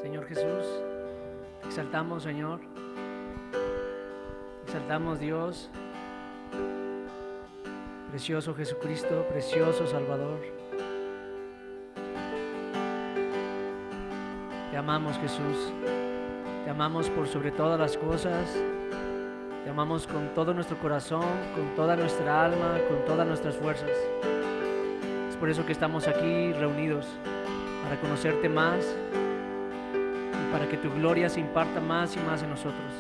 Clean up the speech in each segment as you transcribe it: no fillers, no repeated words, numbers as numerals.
Señor Jesús, te exaltamos, Señor. Te exaltamos, Dios. Precioso Jesucristo, precioso Salvador. Te amamos, Jesús. Te amamos por sobre todas las cosas. Te amamos con todo nuestro corazón, con toda nuestra alma, con todas nuestras fuerzas. Es por eso que estamos aquí reunidos, para conocerte más y para que tu gloria se imparta más y más en nosotros,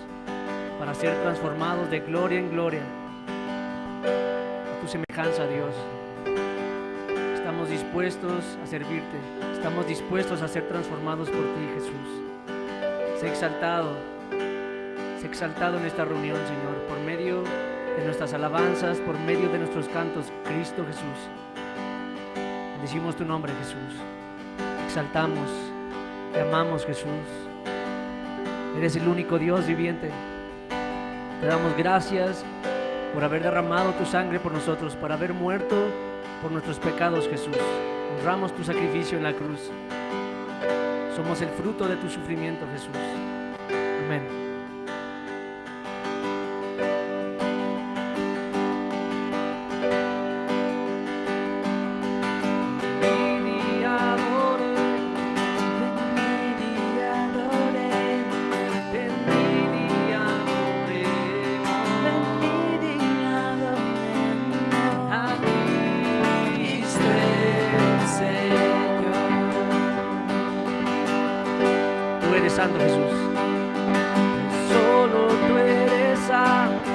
para ser transformados de gloria en gloria a tu semejanza, Dios. Estamos dispuestos a servirte, estamos dispuestos a ser transformados por ti, Jesús. Sé exaltado en esta reunión, Señor, por medio de nuestras alabanzas, por medio de nuestros cantos, Cristo Jesús. Bendecimos tu nombre, Jesús. Te exaltamos, te amamos, Jesús. Eres el único Dios viviente. Te damos gracias por haber derramado tu sangre por nosotros, por haber muerto por nuestros pecados, Jesús. Honramos tu sacrificio en la cruz. Somos el fruto de tu sufrimiento, Jesús. Amén. Santo Jesús, solo tú eres santo,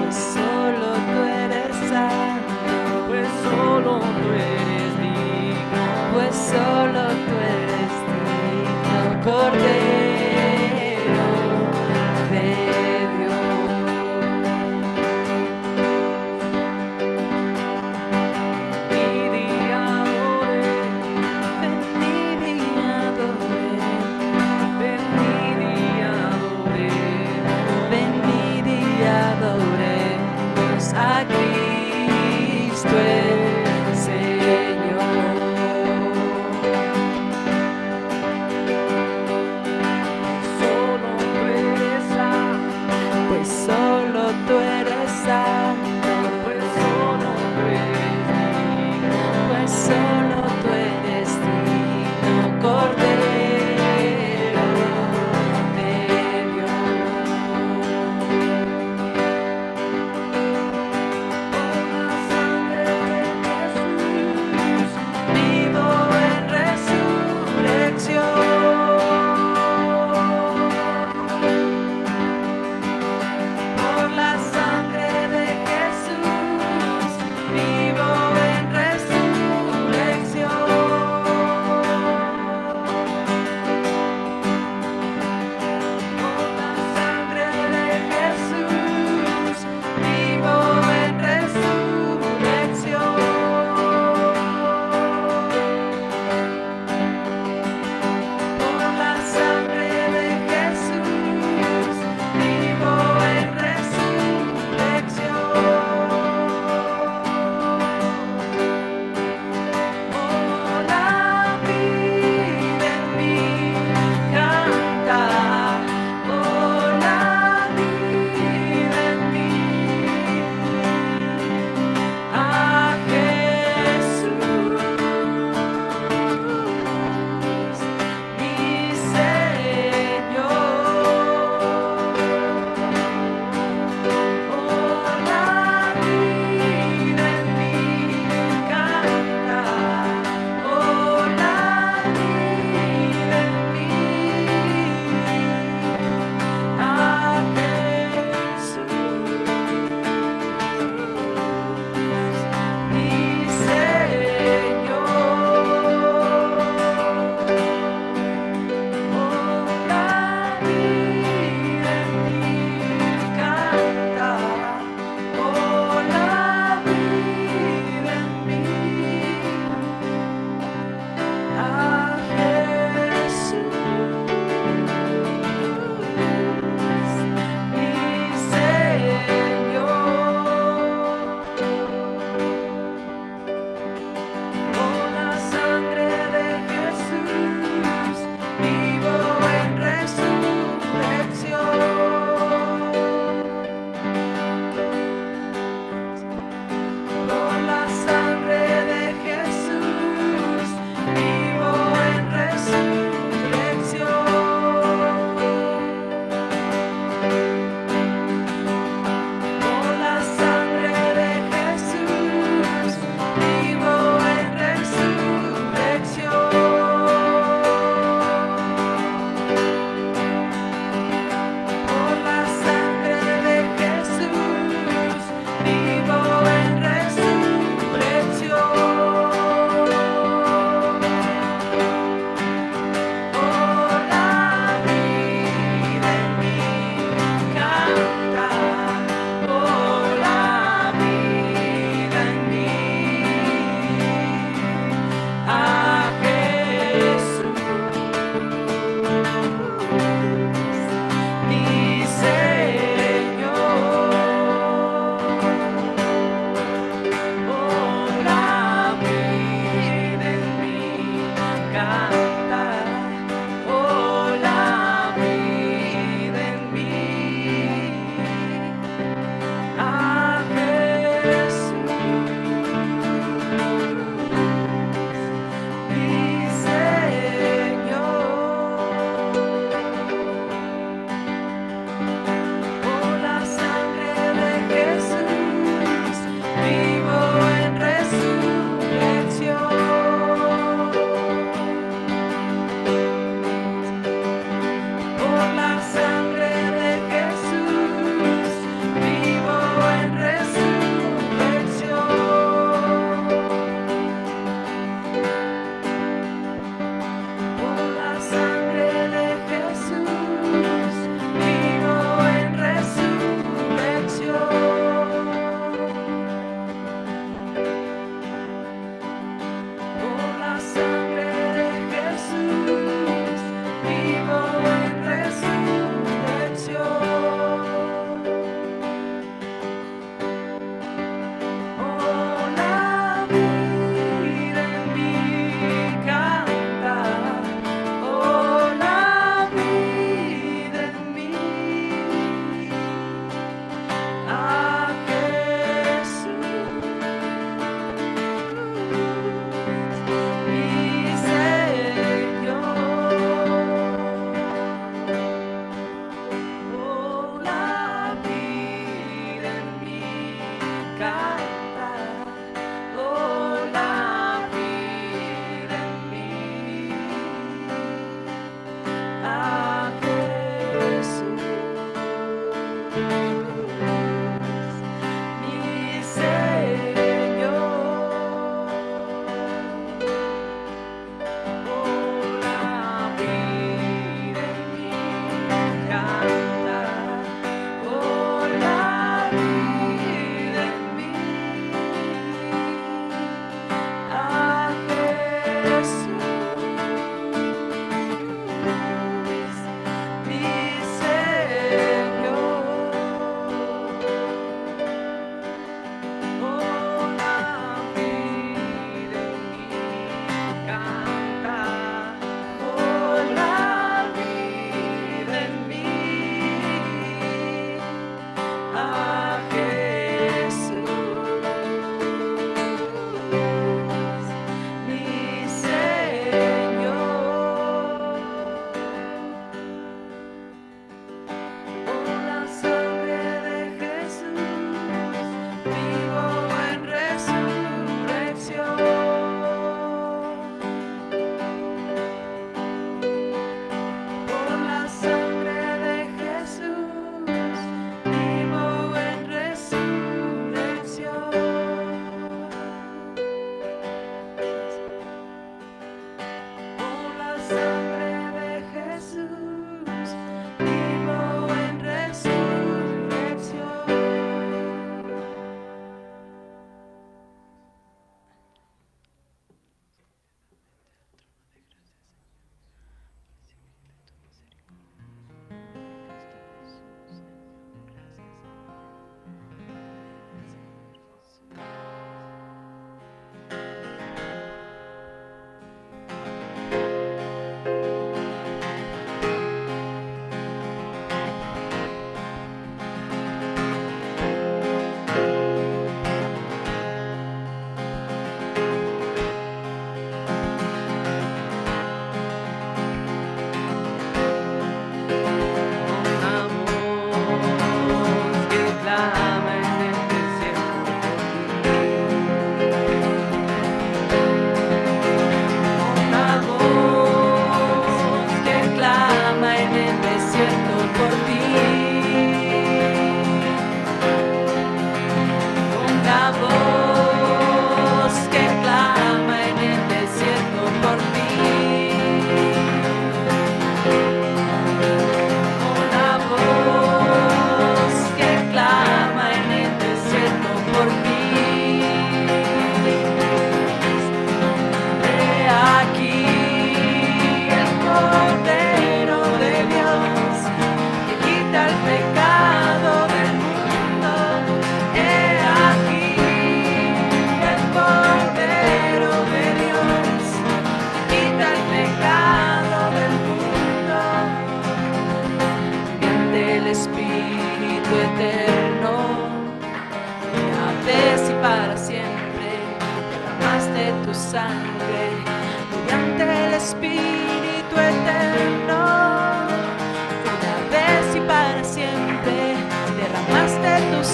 pues solo tú eres santo, pues solo tú eres digno, pues solo tú eres digno, Cordero de Dios. Ven y adoré, Ven y adoré. Adoremos a Cristo el Señor.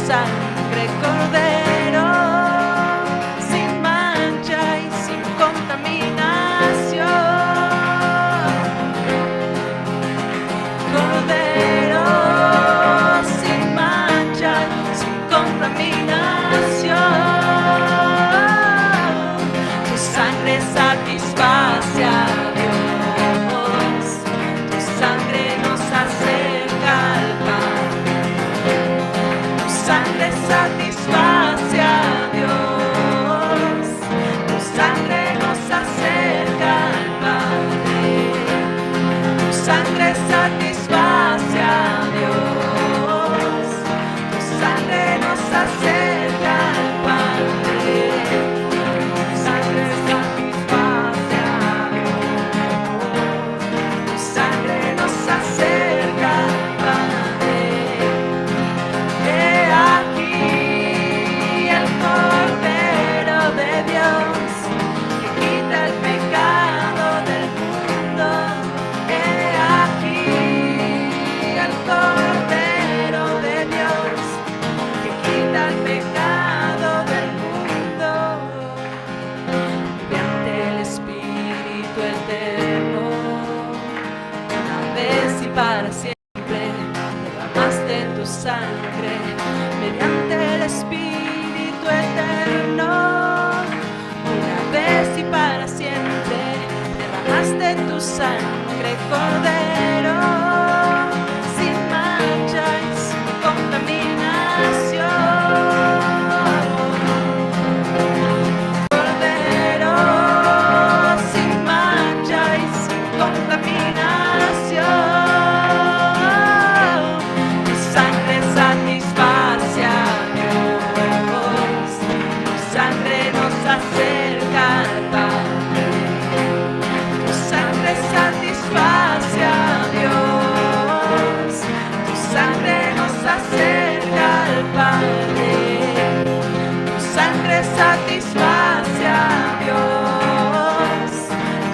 sangre, Cordero, sin mancha y sin contaminación. Cordero, sin mancha, sin contaminación. Tu sangre satisface a Dios, tu sangre nos acerca al Padre. Tu sangre satisface a Dios, tu sangre nos acerca al Padre. Tu sangre satisface a Dios, tu sangre nos acerca al Padre. Tu sangre satisface a Dios, tu sangre nos acerca al Padre. He aquí el Cordero de Dios que quita el pecado del mundo. He aquí el Cordero de Dios que quita el pecado del mundo. Mediante el Espíritu eterno, una vez y para siempre, derramaste tu sangre. Mediante el Espíritu eterno, una vez y para siempre, derramaste tu sangre, Cordero, sin mancha y sin contaminación. Cordero, sin mancha y sin contaminación. Tu sangre satisface a Dios, tu sangre nos acerca al Padre. Tu sangre satisface a Dios, tu sangre nos acerca al Padre. Tu sangre satisface a Dios,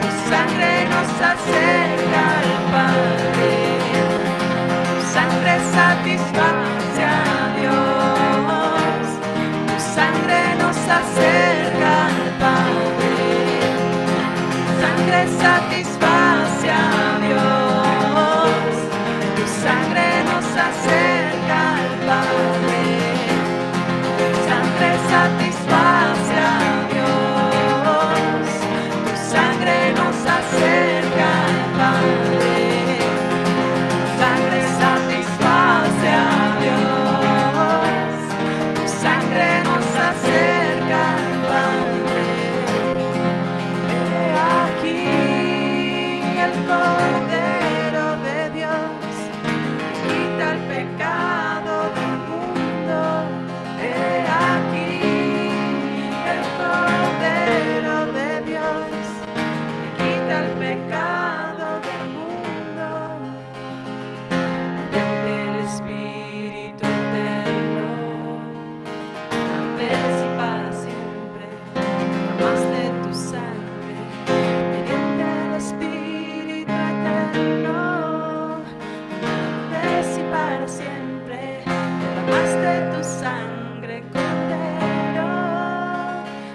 tu sangre nos acerca al Padre. Tu sangre satisface a Dios, tu sangre nos acerca al Padre. Tu sangre satisface a Dios, tu sangre nos acerca al Padre. Tu sangre satisface a Dios, tu sangre nos acerca al Padre. Tu sangre satisface a Dios, tu sangre nos acerca al Padre. He aquí el Cordero de Dios que quita el pecado del mundo. He aquí el Cordero de Dios que quita el pecado del mundo. Mediante el Espíritu eterno, una vez y para siempre, derramaste tu sangre. Mediante el Espíritu eterno, una vez y para siempre, derramaste tu sangre, Cordero,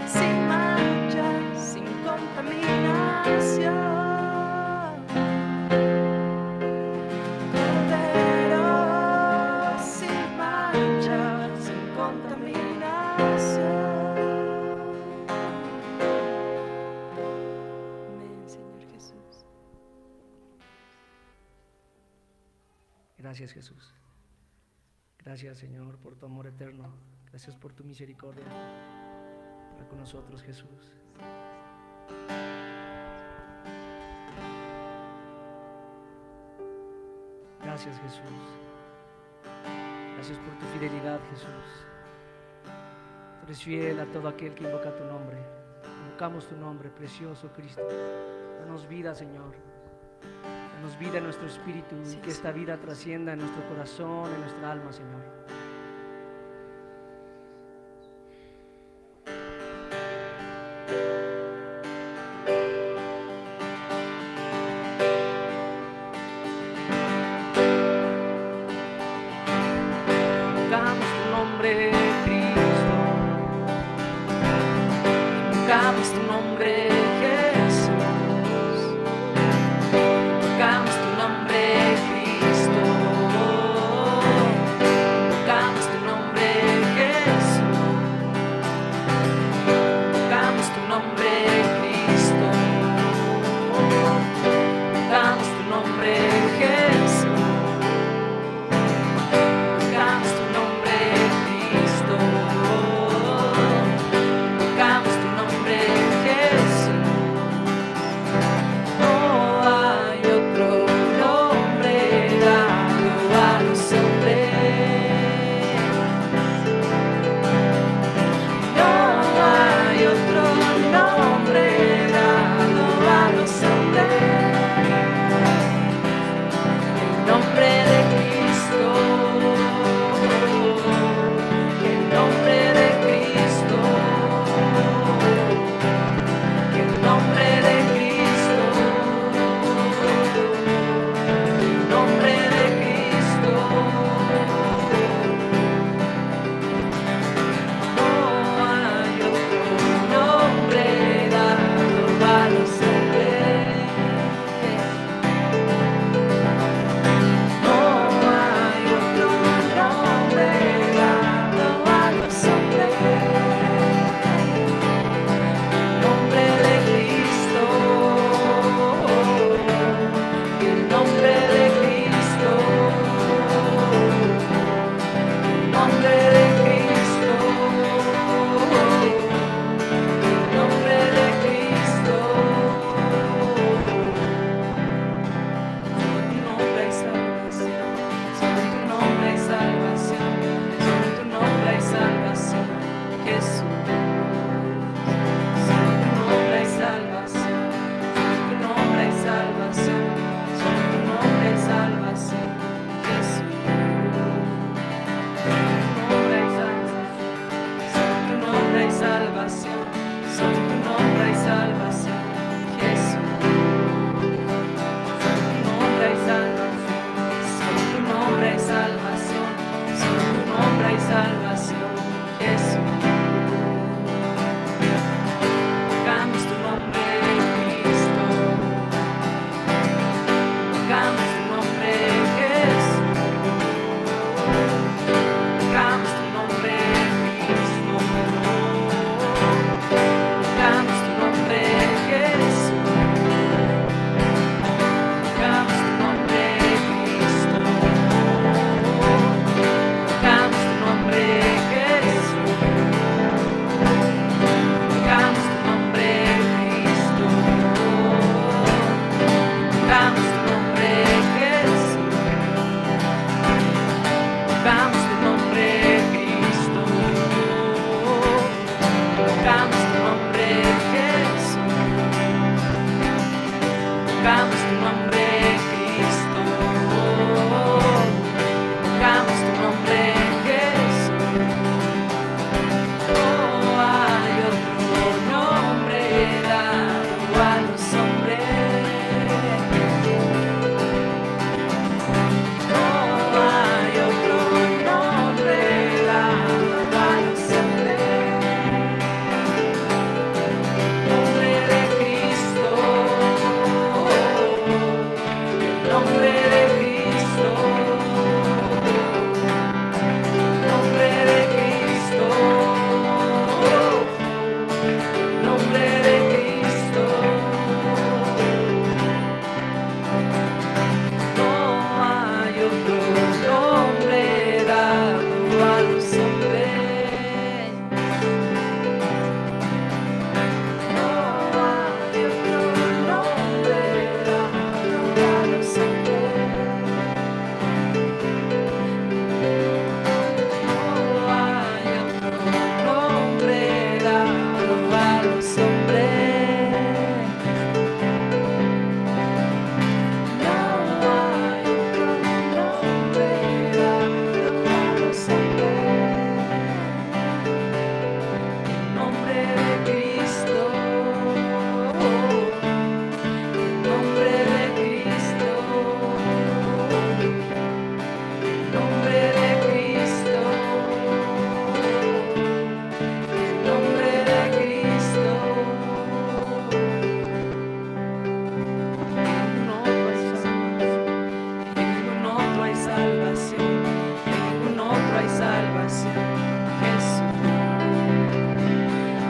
sin mancha, sin contaminación. Cordero, sin mancha, sin contaminación. Amén, Señor Jesús. Gracias, Jesús. Gracias, Señor, por tu amor eterno. Gracias por tu misericordia para con nosotros, Jesús. Gracias, Jesús. Gracias por tu fidelidad, Jesús. Tú eres fiel a todo aquel que invoca tu nombre. Invocamos tu nombre, precioso Cristo. Danos vida, Señor. Danos vida en nuestro espíritu y que esta vida trascienda en nuestro corazón, en nuestra alma, Señor. Invocamos tu nombre, Invocamos tu nombre, Cristo. Invocamos tu nombre, Jesús. No hay otro nombre dado a los hombres. No hay otro nombre dado a los hombres. Nombre de Cristo. Nombre de Cristo. Nombre de Cristo. Nombre de Cristo. No hay otro nombre dado a los hombres. No hay otro nombre dado a los hombres. No hay otro nombre dado a los hombres. No hay otro nombre dado a los hombres. El nombre de Cristo. El nombre de Cristo. El nombre de Cristo. El nombre de Cristo. En ningún otro hay salvación. En ningún otro hay salvación. Jesús.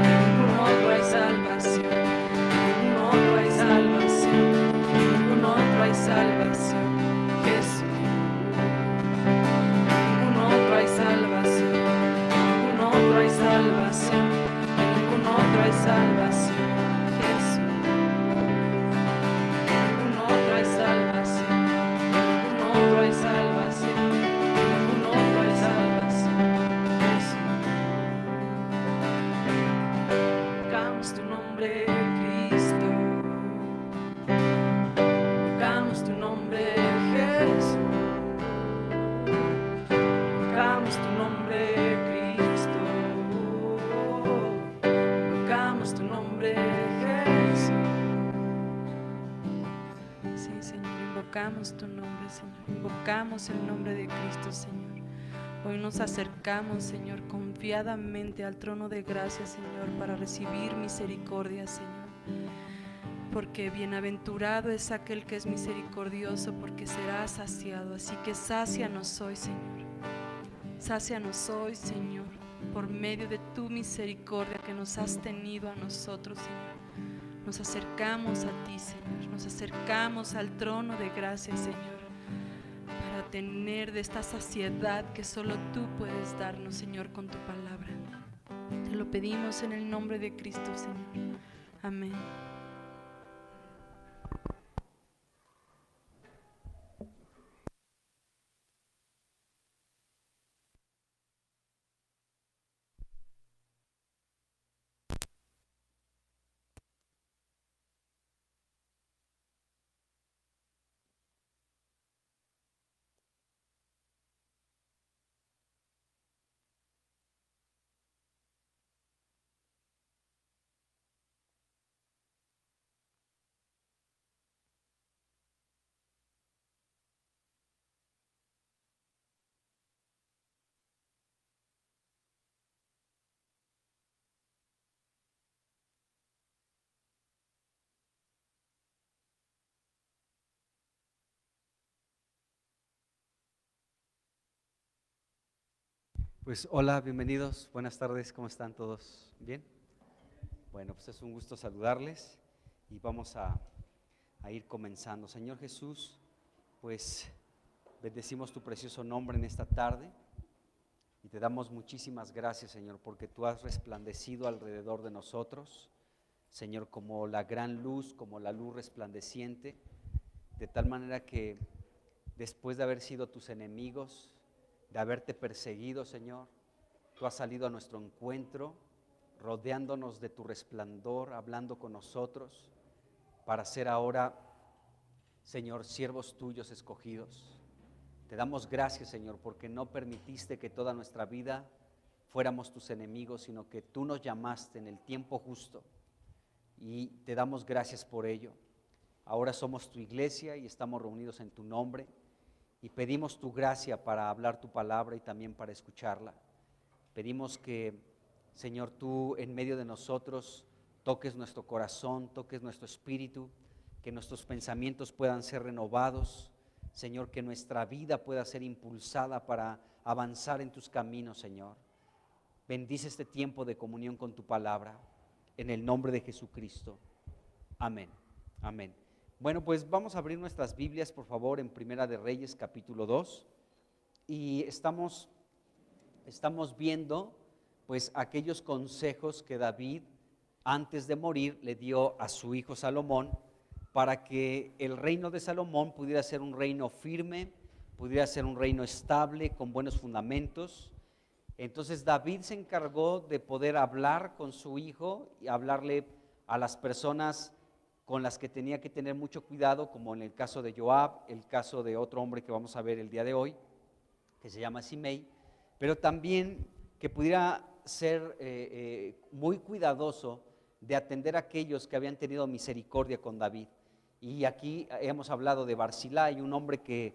En ningún otro hay salvación. En ningún otro hay salvación. En ningún otro hay salvación. Jesús. En ningún otro hay salvación. En ningún otro hay salvación. En ningún otro hay salvación. Jesús. En ningún otro hay salvación. En ningún otro hay salvación. En ningún otro hay salvación. Jesús. Invocamos tu nombre, Cristo. Invocamos tu nombre, Jesús. Invocamos tu nombre, Cristo. Invocamos tu nombre, Jesús. Sí, Señor, invocamos tu nombre, Señor. Invocamos el nombre de Cristo, Señor. Hoy nos acercamos, Señor, confiadamente al trono de gracia, Señor, para recibir misericordia, Señor. Porque bienaventurado es aquel que es misericordioso, porque será saciado. Así que sácianos hoy, Señor. Sácianos hoy, Señor, por medio de tu misericordia que nos has tenido a nosotros, Señor. Nos acercamos a ti, Señor. Nos acercamos al trono de gracia, Señor, para tener de esta saciedad que solo tú puedes darnos, Señor, con tu palabra. Te lo pedimos en el nombre de Cristo, Señor. Amén. Pues hola, bienvenidos, buenas tardes, ¿cómo están todos? ¿Bien? Bueno, pues es un gusto saludarles y vamos a ir comenzando. Señor Jesús, pues bendecimos tu precioso nombre en esta tarde y te damos muchísimas gracias, Señor, porque tú has resplandecido alrededor de nosotros, Señor, como la gran luz, como la luz resplandeciente, de tal manera que después de haber sido tus enemigos, de haberte perseguido, Señor, tú has salido a nuestro encuentro, rodeándonos de tu resplandor, hablando con nosotros, para ser ahora Señor, siervos tuyos escogidos. Te damos gracias, Señor, porque no permitiste que toda nuestra vida fuéramos tus enemigos, sino que tú nos llamaste en el tiempo justo y te damos gracias por ello. Ahora somos tu iglesia y estamos reunidos en tu nombre y pedimos tu gracia para hablar tu palabra y también para escucharla. Pedimos que, Señor, tú en medio de nosotros toques nuestro corazón, toques nuestro espíritu, que nuestros pensamientos puedan ser renovados, Señor, que nuestra vida pueda ser impulsada para avanzar en tus caminos, Señor. Bendice este tiempo de comunión con tu palabra, en el nombre de Jesucristo. Amén. Amén. Bueno, pues vamos a abrir nuestras Biblias, por favor, en Primera de Reyes, capítulo 2. Y estamos viendo, pues, aquellos consejos que David, antes de morir, le dio a su hijo Salomón, para que el reino de Salomón pudiera ser un reino firme, pudiera ser un reino estable, con buenos fundamentos. Entonces David se encargó de poder hablar con su hijo y hablarle a las personas con las que tenía que tener mucho cuidado, como en el caso de Joab, el caso de otro hombre que vamos a ver el día de hoy, que se llama Simei, pero también que pudiera ser muy cuidadoso de atender a aquellos que habían tenido misericordia con David. Y aquí hemos hablado de Barzillai, un hombre que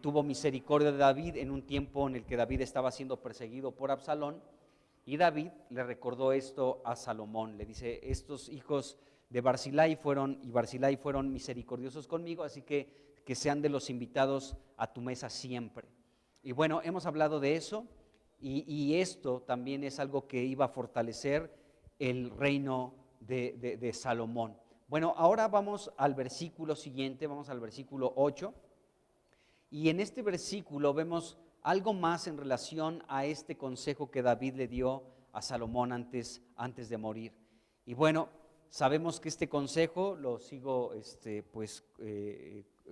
tuvo misericordia de David en un tiempo en el que David estaba siendo perseguido por Absalón, y David le recordó esto a Salomón. Le dice: estos hijos de Barzillai fueron misericordiosos conmigo, así que sean de los invitados a tu mesa siempre. Y bueno, hemos hablado de eso, y esto también es algo que iba a fortalecer el reino de Salomón. Bueno, ahora vamos al versículo siguiente, vamos al versículo 8. Y en este versículo vemos algo más en relación a este consejo que David le dio a Salomón antes de morir. Y bueno, sabemos que este consejo, lo sigo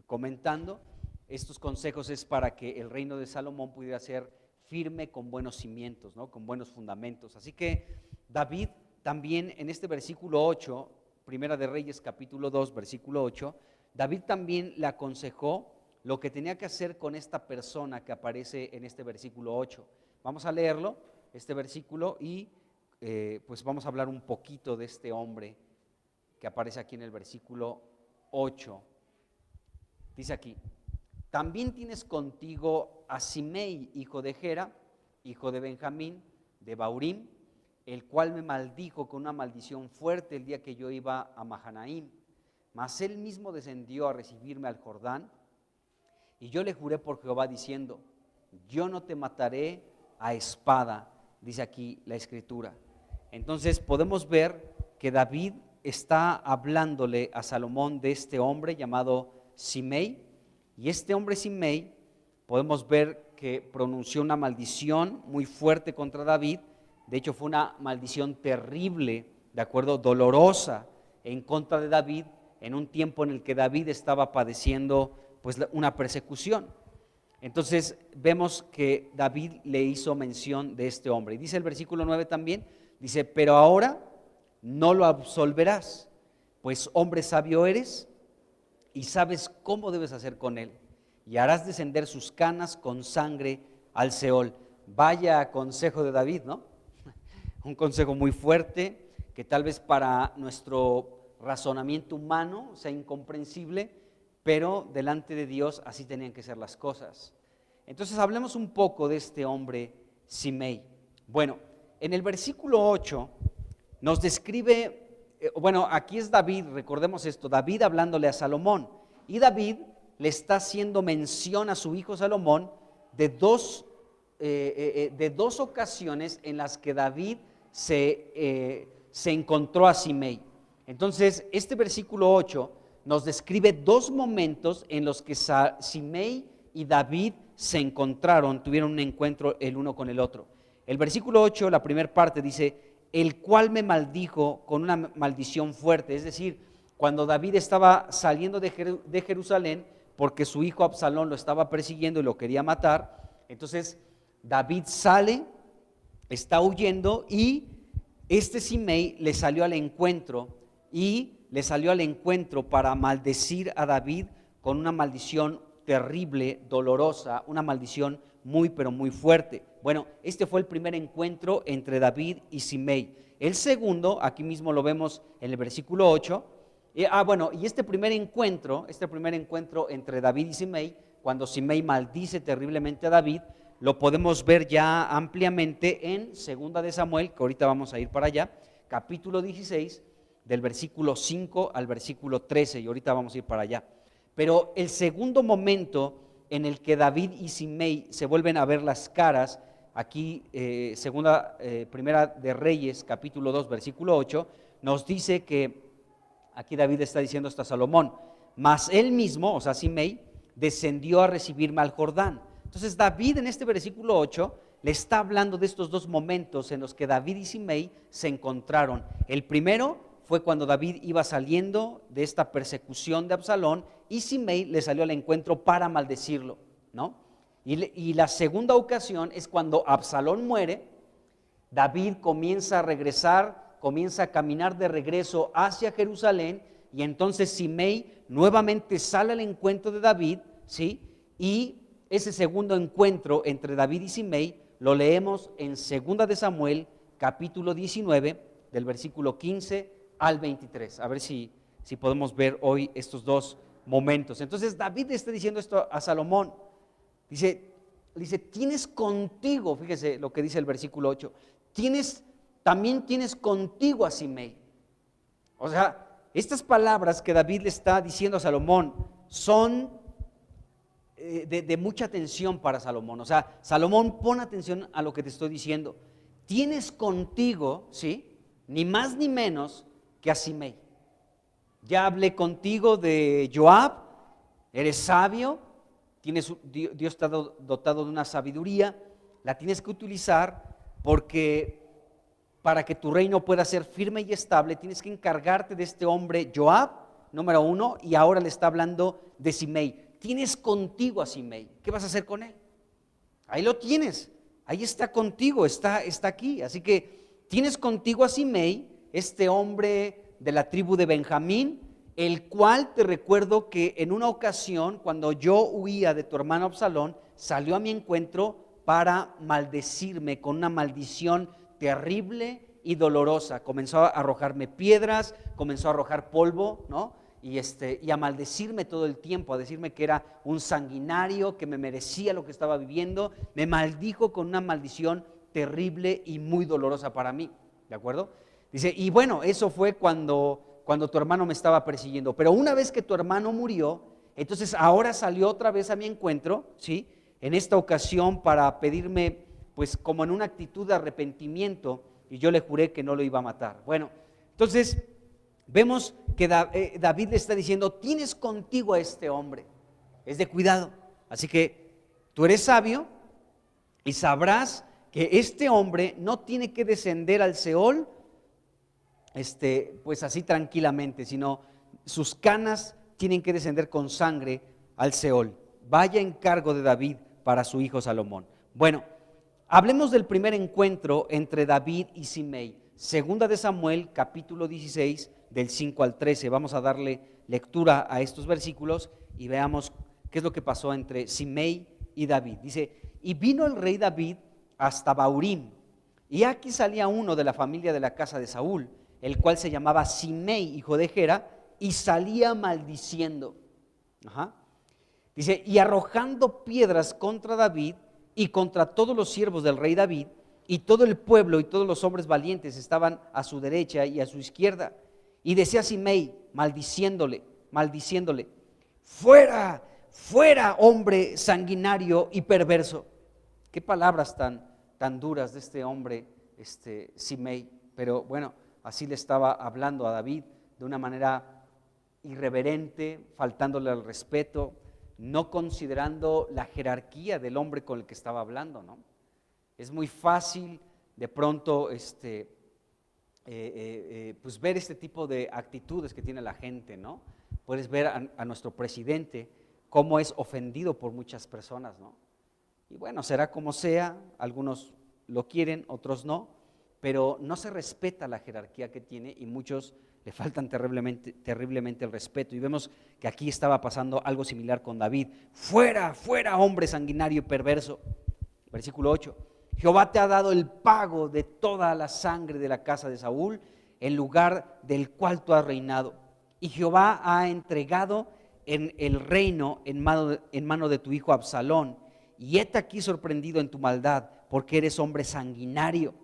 comentando, estos consejos es para que el reino de Salomón pudiera ser firme, con buenos cimientos, ¿no? Con buenos fundamentos. Así que David también en este versículo 8, Primera de Reyes capítulo 2, versículo 8, David también le aconsejó lo que tenía que hacer con esta persona que aparece en este versículo 8. Vamos a leerlo, este versículo, y pues vamos a hablar un poquito de este hombre que aparece aquí en el versículo 8. Dice aquí: también tienes contigo a Simei, hijo de Gera, hijo de Benjamín, de Baurim, el cual me maldijo con una maldición fuerte el día que yo iba a Mahanaim. Mas él mismo descendió a recibirme al Jordán, y yo le juré por Jehová diciendo: yo no te mataré a espada, dice aquí la escritura. Entonces podemos ver que David está hablándole a Salomón de este hombre llamado Simei, y este hombre Simei podemos ver que pronunció una maldición muy fuerte contra David. De hecho fue una maldición terrible, de acuerdo, dolorosa en contra de David, en un tiempo en el que David estaba padeciendo pues una persecución. Entonces vemos que David le hizo mención de este hombre. Y dice el versículo 9 también, dice: pero ahora no lo absolverás, pues hombre sabio eres y sabes cómo debes hacer con él, y harás descender sus canas con sangre al Seol. Vaya consejo de David, ¿no? Un consejo muy fuerte, que tal vez para nuestro razonamiento humano sea incomprensible, pero delante de Dios así tenían que ser las cosas. Entonces hablemos un poco de este hombre Simei. Bueno, en el versículo 8 nos describe, aquí es David, recordemos esto, David hablándole a Salomón, y David le está haciendo mención a su hijo Salomón de dos ocasiones en las que David se encontró a Simei. Entonces este versículo 8 nos describe dos momentos en los que Simei y David se encontraron, tuvieron un encuentro el uno con el otro. El versículo 8, la primera parte dice: el cual me maldijo con una maldición fuerte. Es decir, cuando David estaba saliendo de Jerusalén, porque su hijo Absalón lo estaba persiguiendo y lo quería matar, entonces David sale, está huyendo, y este Simei le salió al encuentro para maldecir a David con una maldición terrible, dolorosa, una maldición muy, pero muy fuerte. Bueno, este fue el primer encuentro entre David y Simei. El segundo, aquí mismo lo vemos en el versículo 8. Y este primer encuentro entre David y Simei, cuando Simei maldice terriblemente a David, lo podemos ver ya ampliamente en 2 de Samuel, que ahorita vamos a ir para allá, capítulo 16, del versículo 5 al versículo 13, y ahorita vamos a ir para allá. Pero el segundo momento en el que David y Simei se vuelven a ver las caras, aquí primera de Reyes, capítulo 2, versículo 8, nos dice que, aquí David está diciendo esto a Salomón, mas él mismo, o sea Simei, descendió a recibirme al Jordán. Entonces David en este versículo 8 le está hablando de estos dos momentos en los que David y Simei se encontraron. El primero fue cuando David iba saliendo de esta persecución de Absalón y Simei le salió al encuentro para maldecirlo, ¿no? Y la segunda ocasión es cuando Absalón muere, David comienza a regresar, comienza a caminar de regreso hacia Jerusalén, y entonces Simei nuevamente sale al encuentro de David, ¿sí? Y ese segundo encuentro entre David y Simei lo leemos en 2 de Samuel, capítulo 19, del versículo 15 al 23. A ver si podemos ver hoy estos dos momentos. Entonces David le está diciendo esto a Salomón. Dice, tienes contigo, fíjese lo que dice el versículo 8, también tienes contigo a Simei. O sea, estas palabras que David le está diciendo a Salomón son de mucha atención para Salomón. O sea, Salomón, pon atención a lo que te estoy diciendo. Tienes contigo, ¿sí?, ni más ni menos que a Simei. Ya hablé contigo de Joab, eres sabio, Dios te ha dotado de una sabiduría, la tienes que utilizar porque para que tu reino pueda ser firme y estable, tienes que encargarte de este hombre Joab, número 1, y ahora le está hablando de Simei. Tienes contigo a Simei, ¿qué vas a hacer con él? Ahí lo tienes, ahí está contigo, está aquí, así que tienes contigo a Simei, este hombre de la tribu de Benjamín, el cual te recuerdo que en una ocasión, cuando yo huía de tu hermano Absalón, salió a mi encuentro para maldecirme con una maldición terrible y dolorosa. Comenzó a arrojarme piedras, comenzó a arrojar polvo, ¿no? Y a maldecirme todo el tiempo, a decirme que era un sanguinario, que me merecía lo que estaba viviendo. Me maldijo con una maldición terrible y muy dolorosa para mí, ¿de acuerdo? Dice, y bueno, eso fue cuando tu hermano me estaba persiguiendo, pero una vez que tu hermano murió, entonces ahora salió otra vez a mi encuentro, ¿sí? En esta ocasión para pedirme, pues como en una actitud de arrepentimiento, y yo le juré que no lo iba a matar. Bueno, entonces vemos que David le está diciendo, tienes contigo a este hombre, es de cuidado, así que tú eres sabio y sabrás que este hombre no tiene que descender al Seol pues así tranquilamente, sino sus canas tienen que descender con sangre al Seol. Vaya encargo de David para su hijo Salomón. Bueno, hablemos del primer encuentro entre David y Simei. 2 de Samuel, capítulo 16, del 5 al 13. Vamos a darle lectura a estos versículos y veamos qué es lo que pasó entre Simei y David. Dice, y vino el rey David hasta Baurim, y aquí salía uno de la familia de la casa de Saúl, el cual se llamaba Simei, hijo de Gera, y salía maldiciendo. Dice, y arrojando piedras contra David y contra todos los siervos del rey David, y todo el pueblo y todos los hombres valientes estaban a su derecha y a su izquierda. Y decía Simei, maldiciéndole, fuera, fuera, hombre sanguinario y perverso. Qué palabras tan duras de este hombre, Simei. Pero bueno, así le estaba hablando a David de una manera irreverente, faltándole al respeto, no considerando la jerarquía del hombre con el que estaba hablando, ¿no? Es muy fácil de pronto pues ver este tipo de actitudes que tiene la gente, ¿no? Puedes ver a nuestro presidente cómo es ofendido por muchas personas, ¿no? Y bueno, será como sea, algunos lo quieren, otros no, pero no se respeta la jerarquía que tiene y muchos le faltan terriblemente el respeto. Y vemos que aquí estaba pasando algo similar con David. Fuera, fuera, hombre sanguinario y perverso. Versículo 8. Jehová te ha dado el pago de toda la sangre de la casa de Saúl, en lugar del cual tú has reinado. Y Jehová ha entregado en el reino en mano de tu hijo Absalón. Y hete aquí sorprendido en tu maldad, porque eres hombre sanguinario.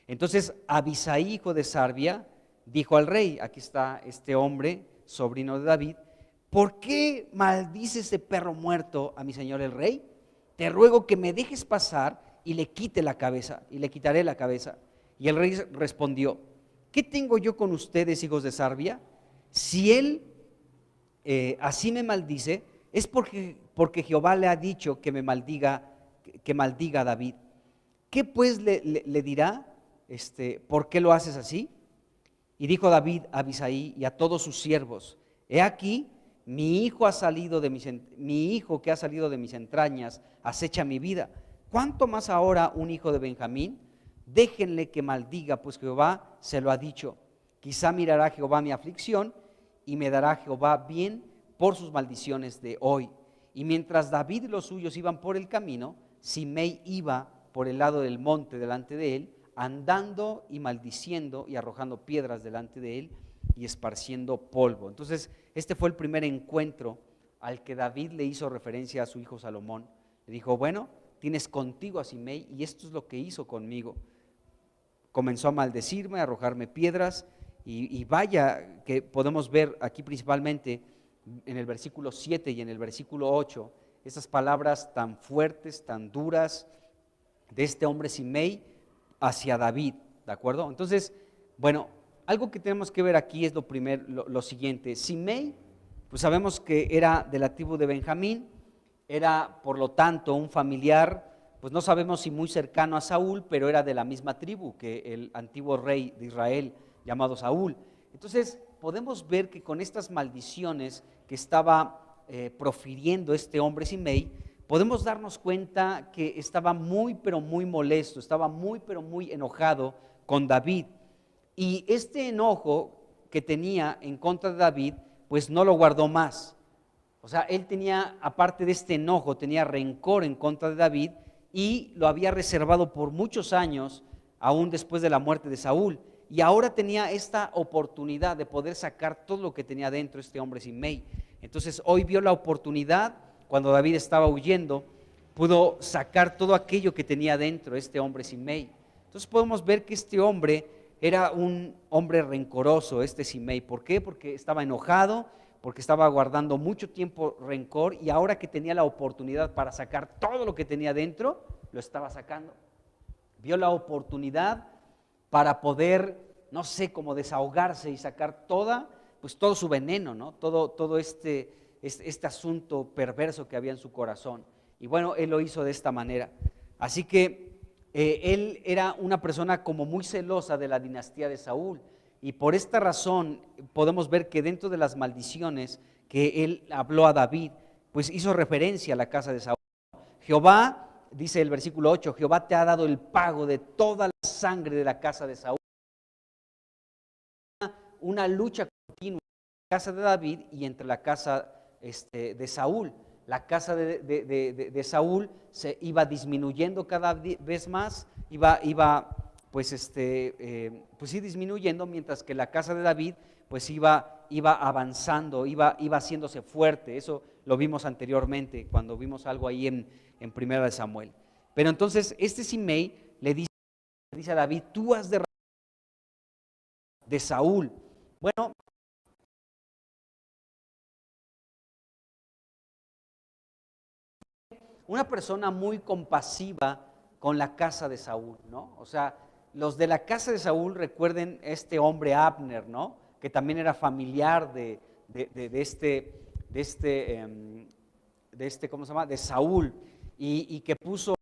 Entonces Abisai, hijo de Sarbia, dijo al rey, aquí está este hombre, sobrino de David, ¿por qué maldice ese perro muerto a mi señor el rey? Te ruego que me dejes pasar y le quite la cabeza, y le quitaré la cabeza. Y el rey respondió, ¿qué tengo yo con ustedes, hijos de Sarbia? Si él así me maldice, es porque Jehová le ha dicho que maldiga a David. ¿Qué pues le dirá? ¿Por qué lo haces así? Y dijo David a Abisai y a todos sus siervos, he aquí, mi hijo que ha salido de mis entrañas acecha mi vida. ¿Cuánto más ahora un hijo de Benjamín? Déjenle que maldiga, pues Jehová se lo ha dicho. Quizá mirará Jehová mi aflicción y me dará Jehová bien por sus maldiciones de hoy. Y mientras David y los suyos iban por el camino, Simei iba por el lado del monte delante de él, andando y maldiciendo y arrojando piedras delante de él y esparciendo polvo. Entonces, este fue el primer encuentro al que David le hizo referencia a su hijo Salomón. Le dijo, bueno, tienes contigo a Simei y esto es lo que hizo conmigo. Comenzó a maldecirme, a arrojarme piedras y vaya que podemos ver aquí principalmente en el versículo 7 y en el versículo 8, esas palabras tan fuertes, tan duras de este hombre Simei hacia David, ¿de acuerdo? Entonces, bueno, algo que tenemos que ver aquí es lo siguiente. Simei, pues sabemos que era de la tribu de Benjamín, era por lo tanto un familiar, pues no sabemos si muy cercano a Saúl, pero era de la misma tribu que el antiguo rey de Israel llamado Saúl. Entonces, podemos ver que con estas maldiciones que estaba profiriendo este hombre Simei, podemos darnos cuenta que estaba muy pero muy molesto, estaba muy pero muy enojado con David. Y este enojo que tenía en contra de David, pues no lo guardó más. O sea, él tenía, aparte de este enojo, tenía rencor en contra de David y lo había reservado por muchos años, aún después de la muerte de Saúl. Y ahora tenía esta oportunidad de poder sacar todo lo que tenía dentro este hombre Simei. Entonces hoy vio la oportunidad, cuando David estaba huyendo, pudo sacar todo aquello que tenía dentro este hombre Simei. Entonces podemos ver que este hombre era un hombre rencoroso, este Simei. ¿Por qué? Porque estaba enojado, porque estaba guardando mucho tiempo rencor y ahora que tenía la oportunidad para sacar todo lo que tenía dentro, lo estaba sacando. Vio la oportunidad para poder, no sé, como desahogarse y sacar todo su veneno, ¿no? Todo este asunto perverso que había en su corazón. Y bueno, él lo hizo de esta manera. Así que él era una persona como muy celosa de la dinastía de Saúl. Y por esta razón podemos ver que dentro de las maldiciones que él habló a David, pues hizo referencia a la casa de Saúl. Jehová, dice el versículo 8, Jehová te ha dado el pago de toda la sangre de la casa de Saúl. Una lucha continua entre la casa de David y entre la casa de Saúl. La casa de Saúl se iba disminuyendo cada vez más, iba disminuyendo, mientras que la casa de David pues iba avanzando, iba haciéndose fuerte. Eso lo vimos anteriormente cuando vimos algo ahí en Primera de Samuel. Pero entonces este Simei le dice a David, tú has de Saúl. Bueno, una persona muy compasiva con la casa de Saúl, ¿no? O sea, los de la casa de Saúl, recuerden este hombre Abner, ¿no? Que también era familiar de ¿cómo se llama? De Saúl, y que puso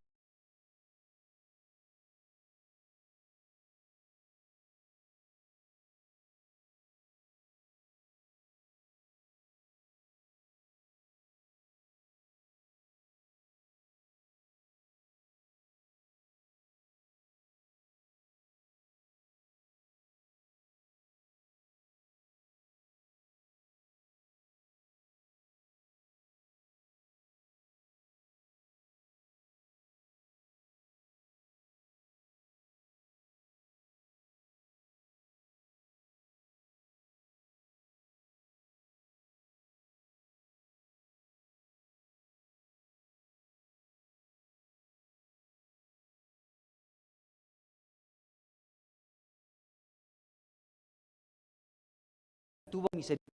tuvo misericordia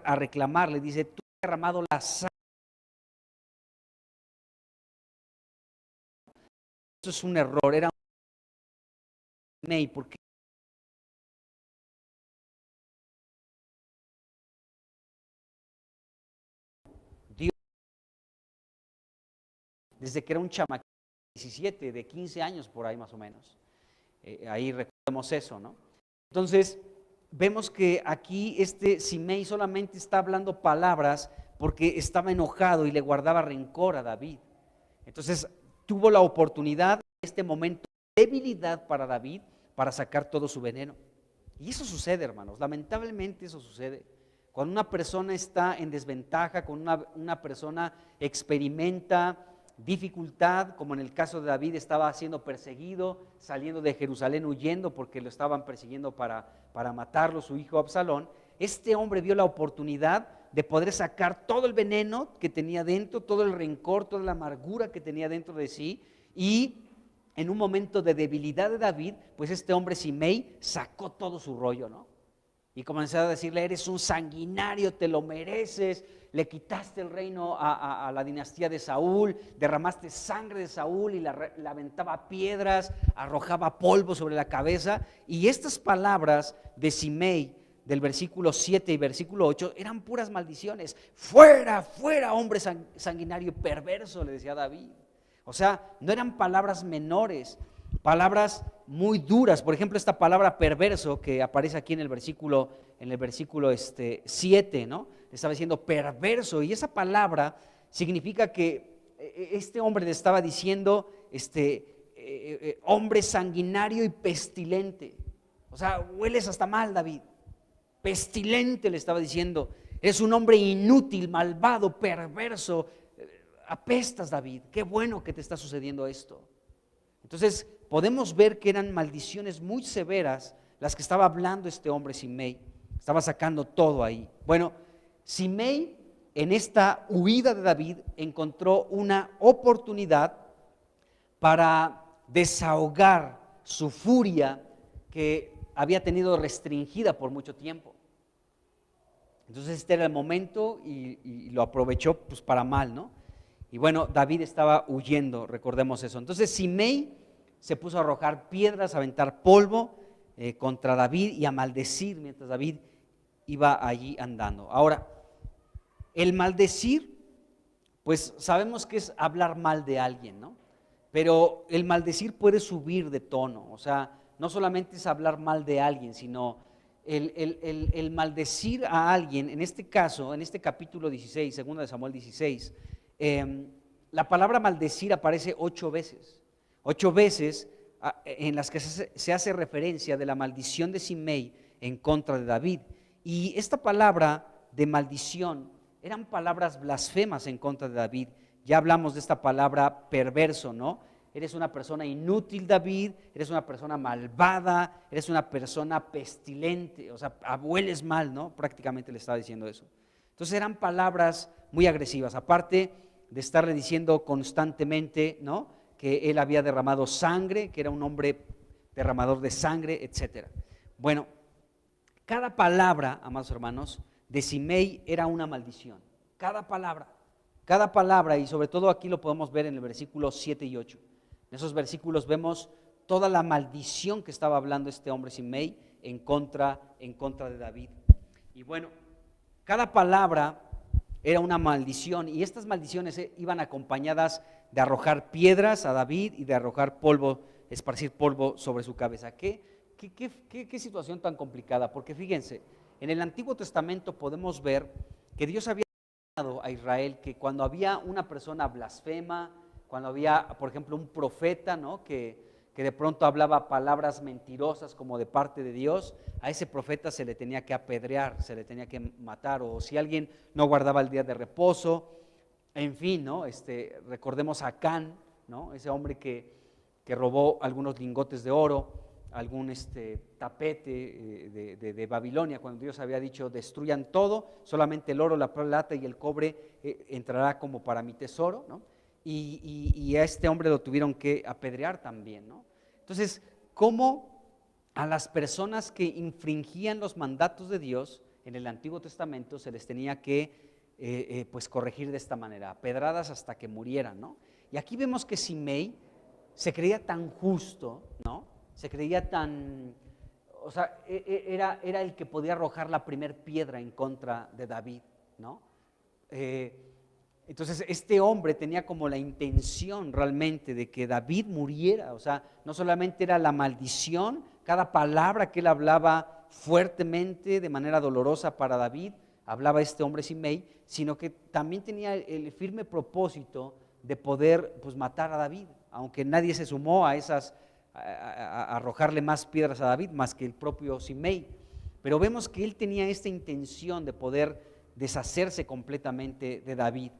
a reclamarle, dice, tú has derramado la sangre. Eso es un error, era un Simei, porque Dios, desde que era un chamaquito, 17, de 15 años por ahí más o menos, ahí recordemos eso, ¿no? Entonces, vemos que aquí este Simei solamente está hablando palabras porque estaba enojado y le guardaba rencor a David. Entonces, tuvo la oportunidad en este momento de debilidad para David para sacar todo su veneno. Y eso sucede, hermanos, lamentablemente eso sucede. Cuando una persona está en desventaja, cuando una persona experimenta dificultad, como en el caso de David, estaba siendo perseguido, saliendo de Jerusalén huyendo porque lo estaban persiguiendo para matarlo, su hijo Absalón. Este hombre vio la oportunidad de poder sacar todo el veneno que tenía dentro, todo el rencor, toda la amargura que tenía dentro de sí, y en un momento de debilidad de David, pues este hombre Simei sacó todo su rollo, ¿no? Y comenzó a decirle, eres un sanguinario, te lo mereces, le quitaste el reino a la dinastía de Saúl, derramaste sangre de Saúl y le aventaba piedras, arrojaba polvo sobre la cabeza. Y estas palabras de Simei, del versículo 7 y versículo 8, eran puras maldiciones. Fuera, fuera, hombre sanguinario y perverso, le decía David. O sea, no eran palabras menores, palabras muy duras. Por ejemplo, esta palabra perverso que aparece aquí en el versículo 7, ¿no? Estaba diciendo perverso, y esa palabra significa que este hombre le estaba diciendo hombre sanguinario y pestilente. O sea, hueles hasta mal, David. Pestilente le estaba diciendo, eres un hombre inútil, malvado, perverso, apestas, David. Qué bueno que te está sucediendo esto. Entonces podemos ver que eran maldiciones muy severas las que estaba hablando este hombre Simei. Estaba sacando todo ahí. Bueno, Simei en esta huida de David encontró una oportunidad para desahogar su furia que había tenido restringida por mucho tiempo. Entonces este era el momento y lo aprovechó pues para mal, ¿no? Y bueno, David estaba huyendo, recordemos eso. Entonces Simei se puso a arrojar piedras, a aventar polvo contra David y a maldecir mientras David iba allí andando. Ahora, el maldecir, pues sabemos que es hablar mal de alguien, ¿no? Pero el maldecir puede subir de tono, o sea, no solamente es hablar mal de alguien, sino el maldecir a alguien, en este caso, en este capítulo 16, 2 de Samuel 16, la palabra maldecir aparece 8 veces. 8 veces en las que se hace referencia de la maldición de Simei en contra de David. Y esta palabra de maldición eran palabras blasfemas en contra de David. Ya hablamos de esta palabra perverso, ¿no? Eres una persona inútil, David, eres una persona malvada, eres una persona pestilente, o sea, hueles mal, ¿no? Prácticamente le estaba diciendo eso. Entonces eran palabras muy agresivas, aparte de estarle diciendo constantemente, ¿no?, que él había derramado sangre, que era un hombre derramador de sangre, etcétera. Bueno, cada palabra, amados hermanos, de Simei era una maldición. Cada palabra, y sobre todo aquí lo podemos ver en el versículo 7 y 8. En esos versículos vemos toda la maldición que estaba hablando este hombre Simei en contra de David. Y bueno, cada palabra era una maldición, y estas maldiciones iban acompañadas de arrojar piedras a David y de arrojar polvo, esparcir polvo sobre su cabeza. ¿Qué situación tan complicada? Porque fíjense, en el Antiguo Testamento podemos ver que Dios había dado a Israel que cuando había una persona blasfema, cuando había, por ejemplo, un profeta, ¿no?, que de pronto hablaba palabras mentirosas como de parte de Dios, a ese profeta se le tenía que apedrear, se le tenía que matar, o si alguien no guardaba el día de reposo, en fin, ¿no? Recordemos a Acán, ¿no?, ese hombre que robó algunos lingotes de oro, algún tapete de Babilonia, cuando Dios había dicho destruyan todo, solamente el oro, la plata y el cobre entrará como para mi tesoro, ¿no? Y a este hombre lo tuvieron que apedrear también, ¿no? Entonces, cómo a las personas que infringían los mandatos de Dios en el Antiguo Testamento se les tenía que pues corregir de esta manera, a pedradas hasta que murieran, ¿no? Y aquí vemos que Simei se creía tan justo, ¿no? Se creía tan, o sea, era el que podía arrojar la primer piedra en contra de David, ¿no? Entonces este hombre tenía como la intención realmente de que David muriera, o sea, no solamente era la maldición, cada palabra que él hablaba fuertemente, de manera dolorosa para David, hablaba este hombre Simei, sino que también tenía el firme propósito de poder pues matar a David, aunque nadie se sumó a arrojarle más piedras a David más que el propio Simei, pero vemos que él tenía esta intención de poder deshacerse completamente de David.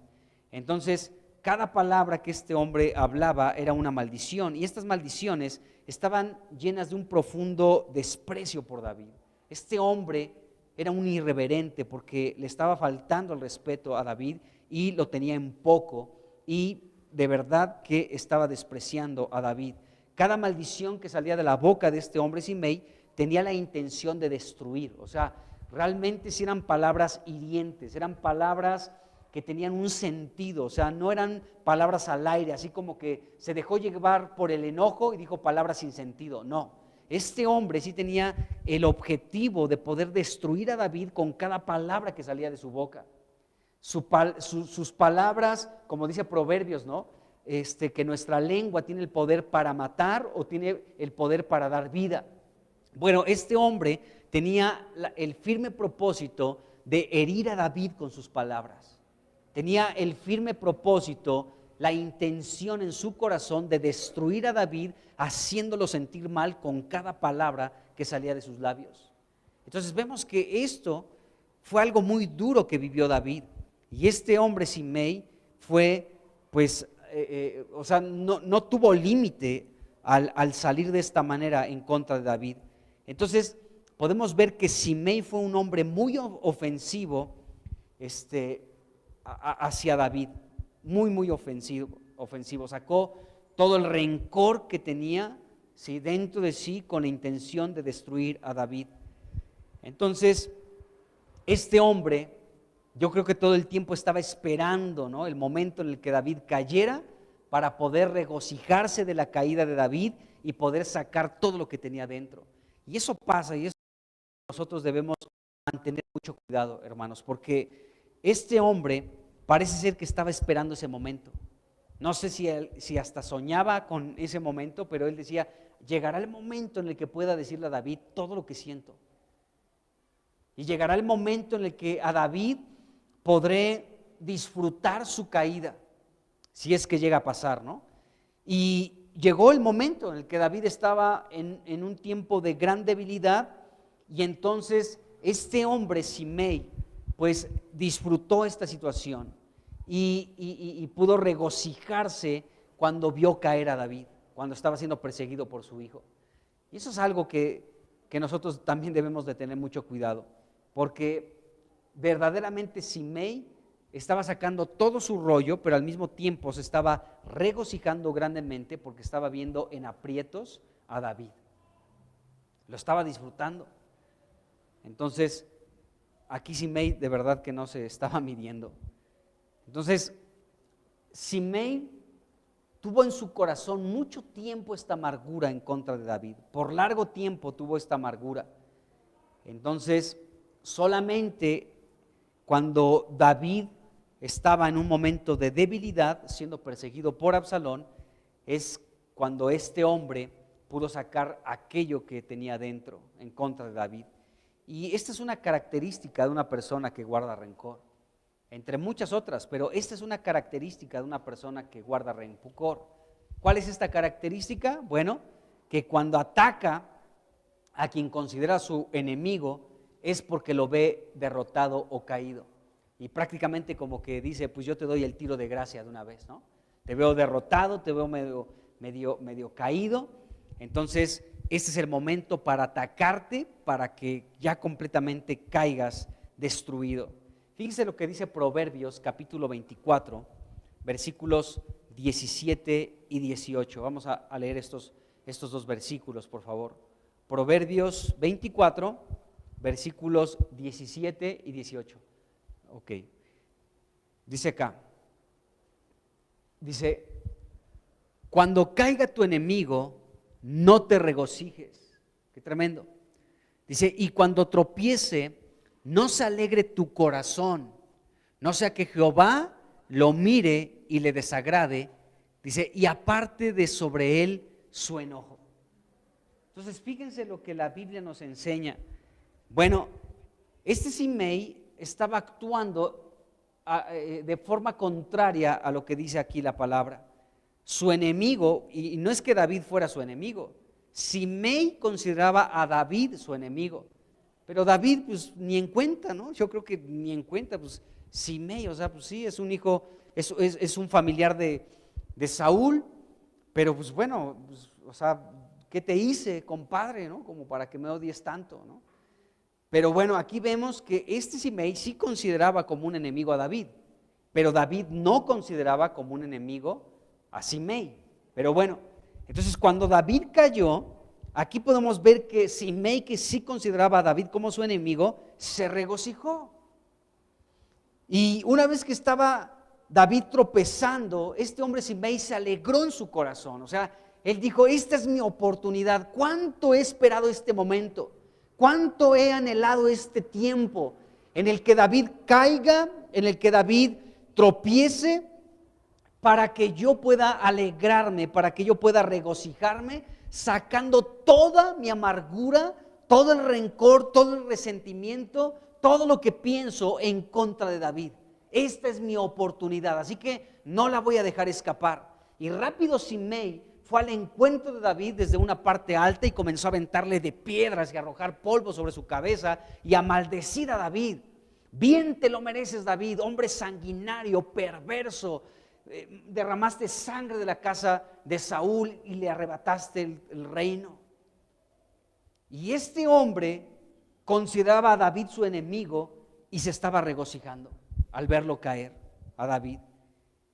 Entonces, cada palabra que este hombre hablaba era una maldición, y estas maldiciones estaban llenas de un profundo desprecio por David. Este hombre era un irreverente porque le estaba faltando el respeto a David y lo tenía en poco, y de verdad que estaba despreciando a David. Cada maldición que salía de la boca de este hombre Simei tenía la intención de destruir, o sea, realmente sí eran palabras hirientes, eran palabras que tenían un sentido, o sea, no eran palabras al aire, así como que se dejó llevar por el enojo y dijo palabras sin sentido. No, este hombre sí tenía el objetivo de poder destruir a David con cada palabra que salía de su boca. Sus palabras, como dice Proverbios, ¿no? Que nuestra lengua tiene el poder para matar o tiene el poder para dar vida. Bueno, este hombre tenía el firme propósito de herir a David con sus palabras. Tenía el firme propósito, la intención en su corazón de destruir a David, haciéndolo sentir mal con cada palabra que salía de sus labios. Entonces vemos que esto fue algo muy duro que vivió David. Y este hombre Simei fue, pues, o sea, no tuvo límite al salir de esta manera en contra de David. Entonces podemos ver que Simei fue un hombre muy ofensivo, hacia David, muy ofensivo, sacó todo el rencor que tenía, ¿sí?, dentro de sí con la intención de destruir a David. Entonces, este hombre, yo creo que todo el tiempo estaba esperando, ¿no?, el momento en el que David cayera para poder regocijarse de la caída de David y poder sacar todo lo que tenía dentro. Y eso pasa, y eso nosotros debemos mantener mucho cuidado, hermanos, porque este hombre parece ser que estaba esperando ese momento. No sé si hasta soñaba con ese momento, pero él decía, llegará el momento en el que pueda decirle a David todo lo que siento. Y llegará el momento en el que a David podré disfrutar su caída, si es que llega a pasar, ¿no? Y llegó el momento en el que David estaba en un tiempo de gran debilidad, y entonces este hombre Simei pues disfrutó esta situación y pudo regocijarse cuando vio caer a David, cuando estaba siendo perseguido por su hijo. Y eso es algo que nosotros también debemos de tener mucho cuidado, porque verdaderamente Simei estaba sacando todo su rollo, pero al mismo tiempo se estaba regocijando grandemente porque estaba viendo en aprietos a David. Lo estaba disfrutando. Entonces, aquí Simei de verdad que no se estaba midiendo. Entonces, Simei tuvo en su corazón mucho tiempo esta amargura en contra de David. Por largo tiempo tuvo esta amargura. Entonces, solamente cuando David estaba en un momento de debilidad, siendo perseguido por Absalón, es cuando este hombre pudo sacar aquello que tenía dentro en contra de David. Y esta es una característica de una persona que guarda rencor, entre muchas otras, pero esta es una característica de una persona que guarda rencor. ¿Cuál es esta característica? Bueno, que cuando ataca a quien considera su enemigo es porque lo ve derrotado o caído. Y prácticamente como que dice, pues yo te doy el tiro de gracia de una vez, ¿no? Te veo derrotado, te veo medio caído, entonces este es el momento para atacarte, para que ya completamente caigas destruido. Fíjense lo que dice Proverbios capítulo 24, versículos 17 y 18. Vamos a leer estos estos dos versículos, por favor. Proverbios 24, versículos 17 y 18. Ok. Dice acá, dice, cuando caiga tu enemigo, no te regocijes. Qué tremendo. Dice, y cuando tropiece, no se alegre tu corazón, no sea que Jehová lo mire y le desagrade, dice, y aparte de sobre él su enojo. Entonces, fíjense lo que la Biblia nos enseña. Bueno, este Simei estaba actuando de forma contraria a lo que dice aquí la palabra. Su enemigo, y no es que David fuera su enemigo, Simei consideraba a David su enemigo, pero David pues ni en cuenta, ¿no? Yo creo que ni en cuenta, pues Simei, o sea, pues sí, es un hijo, es un familiar de Saúl, pero pues bueno, pues, o sea, ¿qué te hice, compadre, no? Como para que me odies tanto, ¿no? Pero bueno, aquí vemos que este Simei sí consideraba como un enemigo a David, pero David no consideraba como un enemigo a Simei. Pero bueno, entonces cuando David cayó, aquí podemos ver que Simei, que sí consideraba a David como su enemigo, se regocijó. Y una vez que estaba David tropezando, este hombre Simei se alegró en su corazón. O sea, él dijo, esta es mi oportunidad. ¿Cuánto he esperado este momento? ¿Cuánto he anhelado este tiempo en el que David caiga, en el que David tropiece, para que yo pueda alegrarme, para que yo pueda regocijarme, sacando toda mi amargura, todo el rencor, todo el resentimiento, todo lo que pienso en contra de David? Esta es mi oportunidad, así que no la voy a dejar escapar. Y rápido Simei fue al encuentro de David desde una parte alta y comenzó a aventarle de piedras y a arrojar polvo sobre su cabeza y a maldecir a David. Bien te lo mereces, David, hombre sanguinario, perverso, derramaste sangre de la casa de Saúl y le arrebataste el reino. Y este hombre consideraba a David su enemigo y se estaba regocijando al verlo caer a David.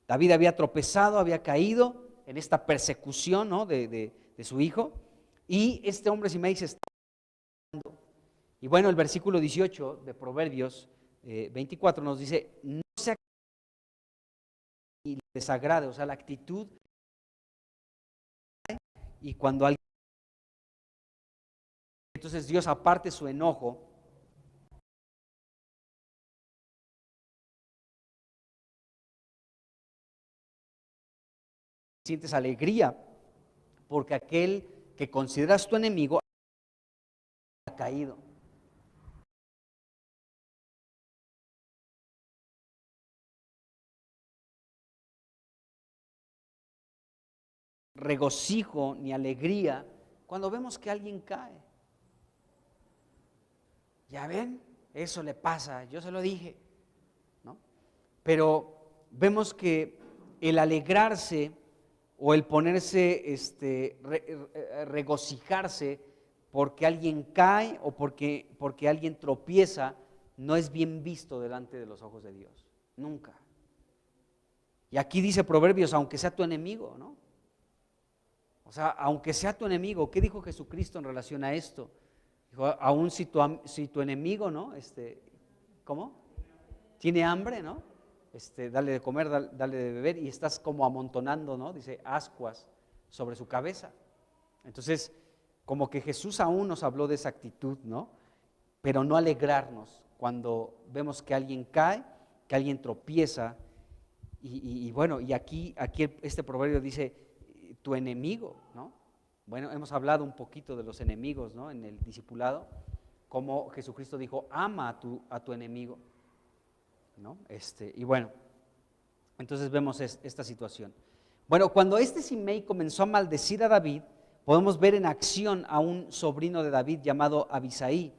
David había tropezado, había caído en esta persecución, ¿no? de su hijo, y este hombre Simei se está regocijando. Y bueno, el versículo 18 de Proverbios 24 nos dice, no sea y desagrade, o sea, la actitud, y cuando alguien, entonces Dios aparte su enojo, sientes alegría porque aquel que consideras tu enemigo ha caído. Regocijo ni alegría cuando vemos que alguien cae. Ya ven, eso le pasa, yo se lo dije, ¿no? Pero vemos que el alegrarse o el ponerse, regocijarse porque alguien cae o porque alguien tropieza, no es bien visto delante de los ojos de Dios, nunca. Y aquí dice Proverbios, aunque sea tu enemigo, ¿no? O sea, aunque sea tu enemigo, ¿qué dijo Jesucristo en relación a esto? Dijo, aún si tu enemigo, ¿no? ¿Cómo? Tiene hambre, ¿no? Dale de comer, dale de beber, y estás como amontonando, ¿no? Dice, ascuas sobre su cabeza. Entonces, como que Jesús aún nos habló de esa actitud, ¿no? Pero no alegrarnos cuando vemos que alguien cae, que alguien tropieza, y bueno, y aquí este proverbio dice, tu enemigo, ¿no? Bueno, hemos hablado un poquito de los enemigos, ¿no? En el discipulado, como Jesucristo dijo, ama a tu enemigo, ¿no? Y bueno, entonces vemos esta situación. Bueno, cuando este Simei comenzó a maldecir a David, podemos ver en acción a un sobrino de David llamado Abisaí.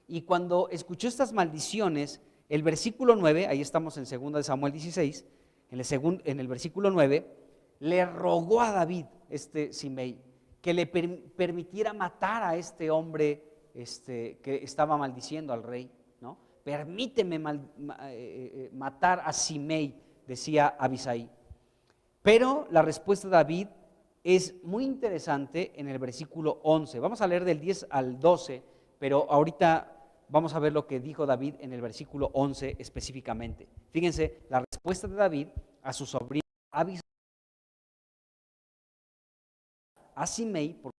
Y cuando escuchó estas maldiciones, el versículo 9, ahí estamos en 2 de Samuel 16, en el versículo 9, le rogó a David, Simei, que le permitiera matar a este hombre que estaba maldiciendo al rey, ¿no? Permíteme matar a Simei, decía Abisaí. Pero la respuesta de David es muy interesante en el versículo 11. Vamos a leer del 10 al 12, pero ahorita vamos a ver lo que dijo David en el versículo 11 específicamente. Fíjense la respuesta de David a su sobrino Abisai, a Simei, por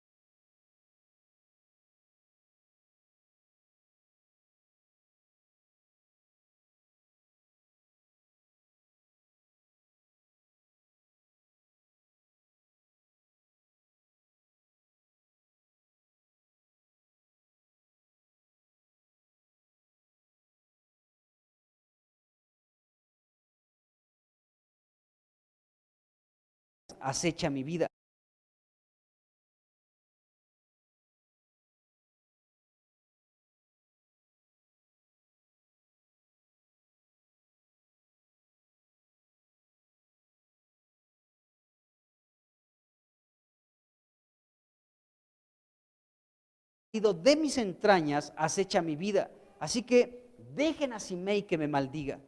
acecha mi vida. De mis entrañas acecha mi vida, así que dejen a Simei que me maldiga.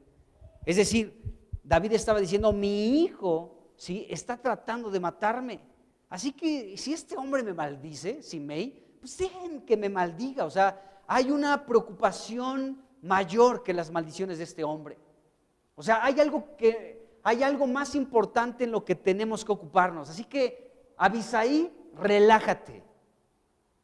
Es decir, David estaba diciendo, mi hijo, ¿sí?, está tratando de matarme, así que si este hombre me maldice, Simei, pues dejen que me maldiga. O sea, hay una preocupación mayor que las maldiciones de este hombre. O sea, hay algo más importante en lo que tenemos que ocuparnos. Así que, Abisai, relájate.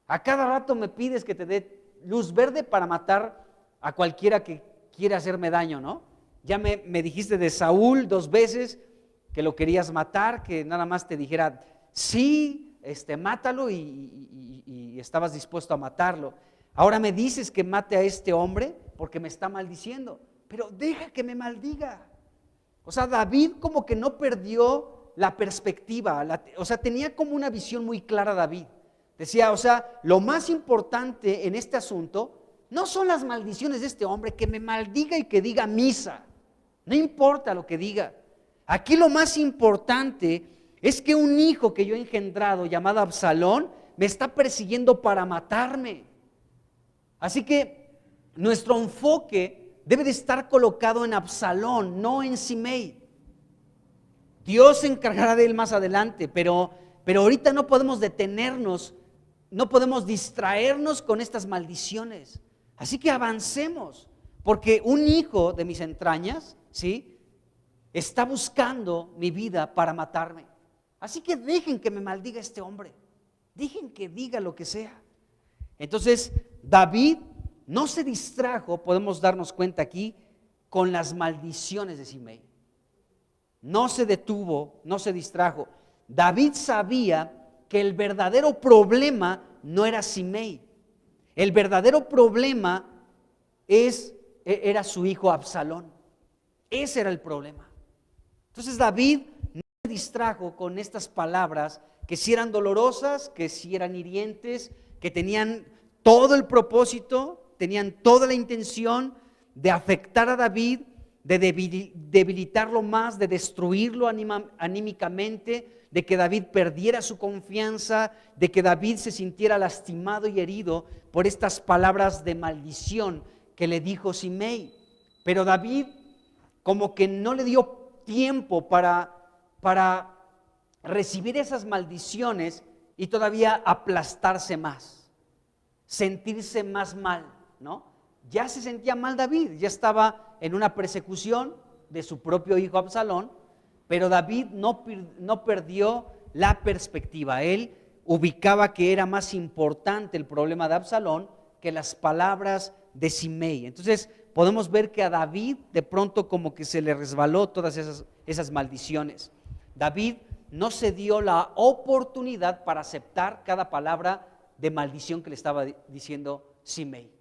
A cada rato me pides que te dé luz verde para matar a cualquiera que quiera hacerme daño, ¿no? Ya me dijiste de Saúl 2 veces que lo querías matar, que nada más te dijera, sí, mátalo, y estabas dispuesto a matarlo. Ahora me dices que mate a este hombre porque me está maldiciendo, pero deja que me maldiga. O sea, David como que no perdió la perspectiva, o sea, tenía como una visión muy clara David. Decía, o sea, lo más importante en este asunto no son las maldiciones de este hombre, que me maldiga y que diga misa, no importa lo que diga. Aquí lo más importante es que un hijo que yo he engendrado llamado Absalón me está persiguiendo para matarme. Así que nuestro enfoque debe de estar colocado en Absalón, no en Simei. Dios se encargará de él más adelante, pero ahorita no podemos detenernos, no podemos distraernos con estas maldiciones. Así que avancemos, porque un hijo de mis entrañas, ¿sí?, está buscando mi vida para matarme. Así que dejen que me maldiga este hombre, dejen que diga lo que sea. Entonces David no se distrajo, podemos darnos cuenta aquí, con las maldiciones de Simei. No se detuvo, no se distrajo. David sabía que el verdadero problema no era Simei. El verdadero problema era su hijo Absalón. Ese era el problema. Entonces David no se distrajo con estas palabras que sí eran dolorosas, que sí eran hirientes, que tenían todo el propósito, tenían toda la intención de afectar a David, de debilitarlo más, de destruirlo anímicamente, de que David perdiera su confianza, de que David se sintiera lastimado y herido por estas palabras de maldición que le dijo Simei. Pero David como que no le dio tiempo para recibir esas maldiciones y todavía aplastarse más, sentirse más mal, ¿no? Ya se sentía mal David, ya estaba en una persecución de su propio hijo Absalón, pero David no perdió la perspectiva. Él ubicaba que era más importante el problema de Absalón que las palabras de Simei. Entonces podemos ver que a David de pronto como que se le resbaló todas esas maldiciones. David no se dio la oportunidad para aceptar cada palabra de maldición que le estaba diciendo Simei.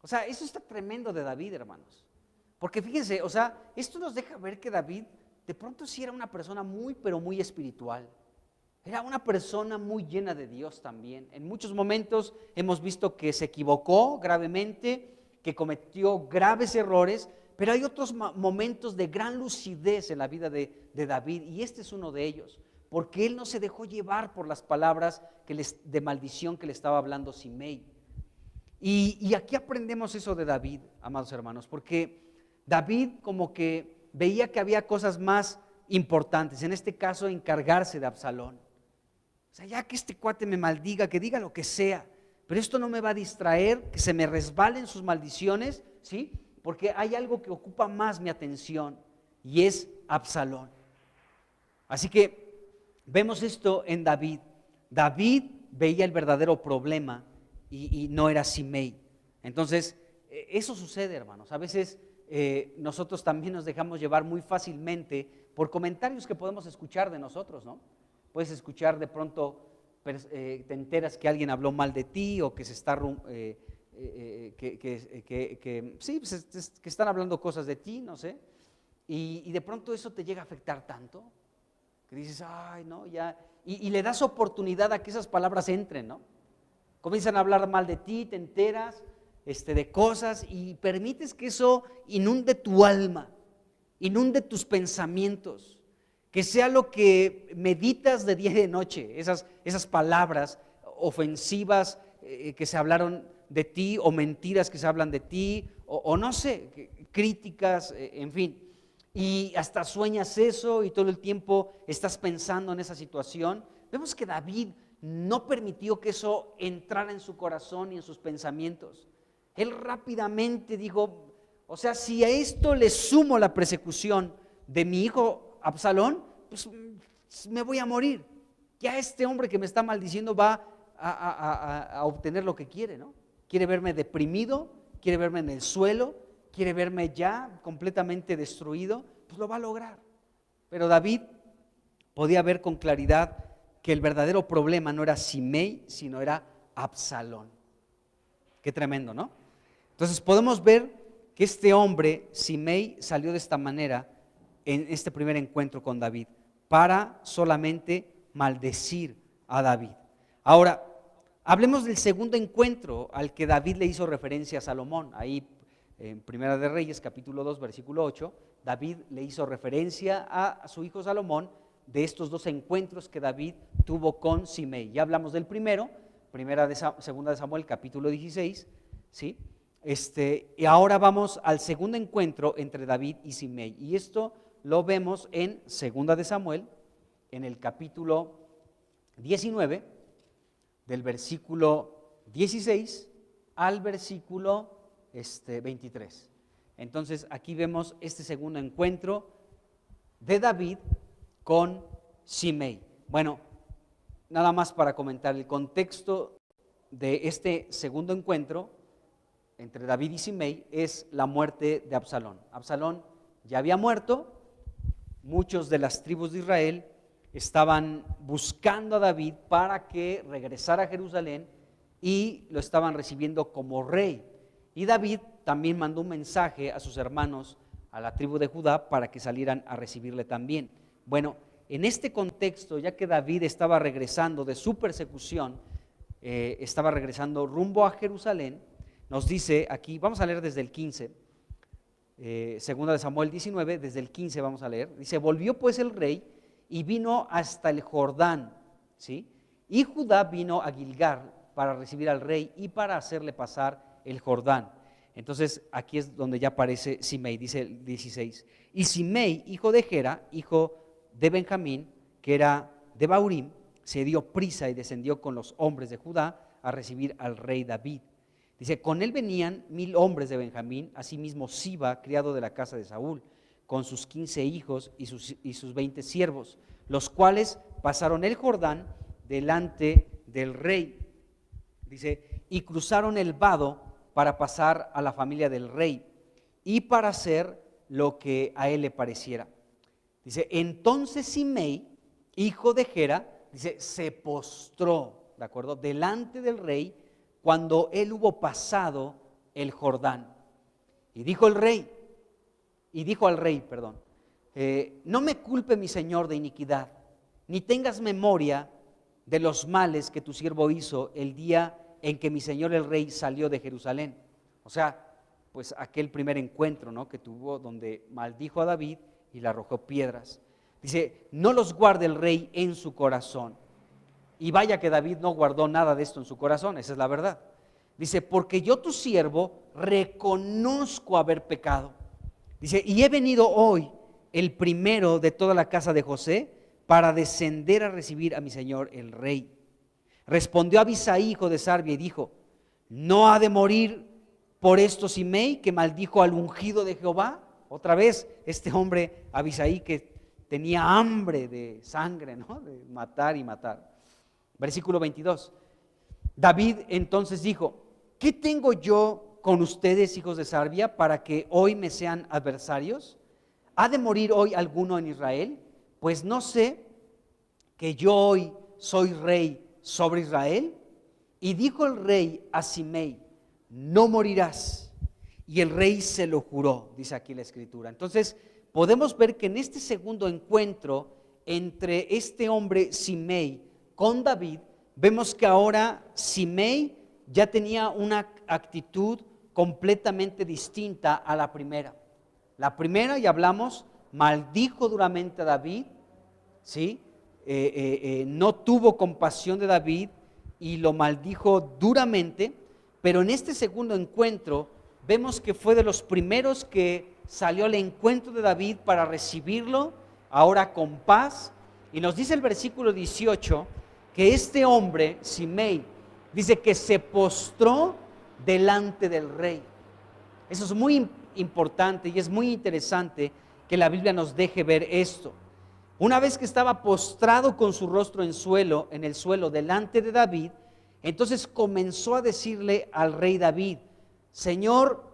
O sea, eso está tremendo de David, hermanos. Porque fíjense, o sea, esto nos deja ver que David de pronto sí era una persona muy, pero muy espiritual. Era una persona muy llena de Dios también. En muchos momentos hemos visto que se equivocó gravemente, que cometió graves errores, pero hay otros momentos de gran lucidez en la vida de David, y este es uno de ellos, porque él no se dejó llevar por las palabras de maldición que le estaba hablando Simei. Y aquí aprendemos eso de David, amados hermanos, porque David como que veía que había cosas más importantes, en este caso encargarse de Absalón. O sea, ya que este cuate me maldiga, que diga lo que sea, pero esto no me va a distraer, que se me resbalen sus maldiciones, ¿sí? Porque hay algo que ocupa más mi atención y es Absalón. Así que vemos esto en David. David veía el verdadero problema y no era Simei. Entonces, eso sucede, hermanos. A veces nosotros también nos dejamos llevar muy fácilmente por comentarios que podemos escuchar de nosotros, ¿no? Puedes escuchar de pronto, te enteras que alguien habló mal de ti o que se está que están hablando cosas de ti, no sé, y de pronto eso te llega a afectar tanto que dices, ay, no, ya, y le das oportunidad a que esas palabras entren, ¿no? Comienzan a hablar mal de ti, te enteras de cosas y permites que eso inunde tu alma, inunde tus pensamientos, que sea lo que meditas de día y de noche, esas palabras ofensivas que se hablaron de ti o mentiras que se hablan de ti o no sé, críticas, en fin. Y hasta sueñas eso y todo el tiempo estás pensando en esa situación. Vemos que David no permitió que eso entrara en su corazón y en sus pensamientos. Él rápidamente dijo, o sea, si a esto le sumo la persecución de mi hijo Absalón, pues me voy a morir. Ya este hombre que me está maldiciendo va a obtener lo que quiere, ¿no? Quiere verme deprimido, quiere verme en el suelo, quiere verme ya completamente destruido, pues lo va a lograr. Pero David podía ver con claridad que el verdadero problema no era Simei, sino era Absalón. Qué tremendo, ¿no? Entonces podemos ver que este hombre, Simei, salió de esta manera en este primer encuentro con David, para solamente maldecir a David. Ahora, hablemos del segundo encuentro al que David le hizo referencia a Salomón. Ahí en Primera de Reyes, capítulo 2, versículo 8, David le hizo referencia a su hijo Salomón de estos dos encuentros que David tuvo con Simei. Ya hablamos del primero, segunda de Samuel, capítulo 16, ¿sí? Y ahora vamos al segundo encuentro entre David y Simei. Y esto lo vemos en segunda de Samuel, en el capítulo 19, del versículo 16 al versículo 23. Entonces aquí vemos este segundo encuentro de David con Simei. Bueno, nada más para comentar el contexto de este segundo encuentro entre David y Simei es la muerte de Absalón. Absalón ya había muerto, muchos de las tribus de Israel estaban buscando a David para que regresara a Jerusalén y lo estaban recibiendo como rey. Y David también mandó un mensaje a sus hermanos, a la tribu de Judá, para que salieran a recibirle también. Bueno, en este contexto, ya que David estaba regresando de su persecución, estaba regresando rumbo a Jerusalén, nos dice aquí, vamos a leer desde el 15, segunda de Samuel 19, desde el 15 vamos a leer, dice, volvió pues el rey y vino hasta el Jordán, ¿sí? Y Judá vino a Gilgal para recibir al rey y para hacerle pasar el Jordán. Entonces aquí es donde ya aparece Simei, dice el 16, y Simei, hijo de Gera, hijo de Benjamín, que era de Baurim, se dio prisa y descendió con los hombres de Judá a recibir al rey David. Dice, con él venían 1000 hombres de Benjamín, asimismo Siba, criado de la casa de Saúl, con sus 15 hijos y sus 20 siervos, los cuales pasaron el Jordán delante del rey. Dice, y cruzaron el vado para pasar a la familia del rey y para hacer lo que a él le pareciera. Dice, entonces Simei, hijo de Gera, dice, se postró, ¿de acuerdo?, delante del rey cuando él hubo pasado el Jordán. Y dijo al rey, no me culpe mi señor de iniquidad, ni tengas memoria de los males que tu siervo hizo el día en que mi señor el rey salió de Jerusalén. O sea, pues aquel primer encuentro, ¿no?, que tuvo donde maldijo a David y le arrojó piedras. Dice, no los guarde el rey en su corazón. Y vaya que David no guardó nada de esto en su corazón, esa es la verdad. Dice, porque yo tu siervo reconozco haber pecado. Dice, y he venido hoy el primero de toda la casa de José para descender a recibir a mi señor el rey. Respondió Abisai, hijo de Sarbia, y dijo: ¿no ha de morir por esto Simei, que maldijo al ungido de Jehová? Otra vez este hombre Abisai, que tenía hambre de sangre, ¿no? De matar y matar. Versículo 22. David entonces dijo: ¿qué tengo yo con ustedes, hijos de Sarbia, para que hoy me sean adversarios? ¿Ha de morir hoy alguno en Israel? Pues no sé que yo hoy soy rey sobre Israel. Y dijo el rey a Simei: no morirás. Y el rey se lo juró, dice aquí la escritura. Entonces podemos ver que en este segundo encuentro entre este hombre Simei con David, vemos que ahora Simei ya tenía una actitud completamente distinta a la primera. La primera, ya hablamos, maldijo duramente a David, ¿sí? No tuvo compasión de David y lo maldijo duramente, pero en este segundo encuentro vemos que fue de los primeros que salió al encuentro de David para recibirlo, ahora con paz. Y nos dice el versículo 18 que este hombre, Simei, dice que se postró delante del rey. Eso es muy importante y es muy interesante que la Biblia nos deje ver esto. Una vez que estaba postrado con su rostro en el suelo delante de David, entonces comenzó a decirle al rey David: Señor,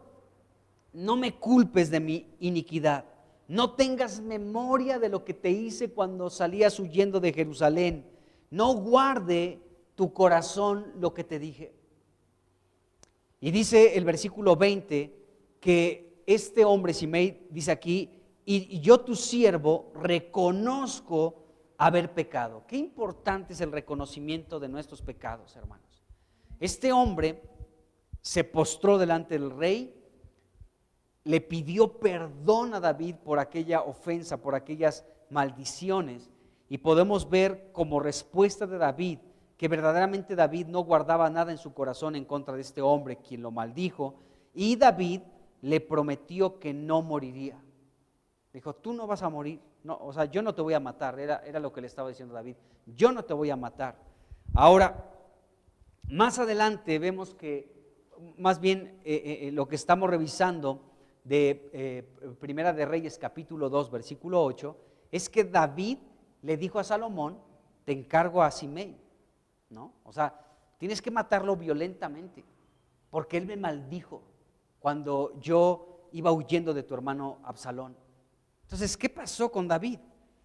no me culpes de mi iniquidad, no tengas memoria de lo que te hice cuando salías huyendo de Jerusalén, no guarde tu corazón lo que te dije. Y dice el versículo 20 que este hombre Simei dice aquí: y yo tu siervo reconozco haber pecado. Qué importante es el reconocimiento de nuestros pecados, hermanos. Este hombre se postró delante del rey, le pidió perdón a David por aquella ofensa, por aquellas maldiciones, y podemos ver como respuesta de David que verdaderamente David no guardaba nada en su corazón en contra de este hombre quien lo maldijo, y David le prometió que no moriría. Dijo: tú no vas a morir, no, o sea, yo no te voy a matar, era lo que le estaba diciendo David, yo no te voy a matar. Ahora, más adelante vemos que, más bien lo que estamos revisando de Primera de Reyes capítulo 2 versículo 8, es que David le dijo a Salomón: te encargo a Simei, ¿no? O sea, tienes que matarlo violentamente, porque él me maldijo cuando yo iba huyendo de tu hermano Absalón. Entonces, ¿qué pasó con David?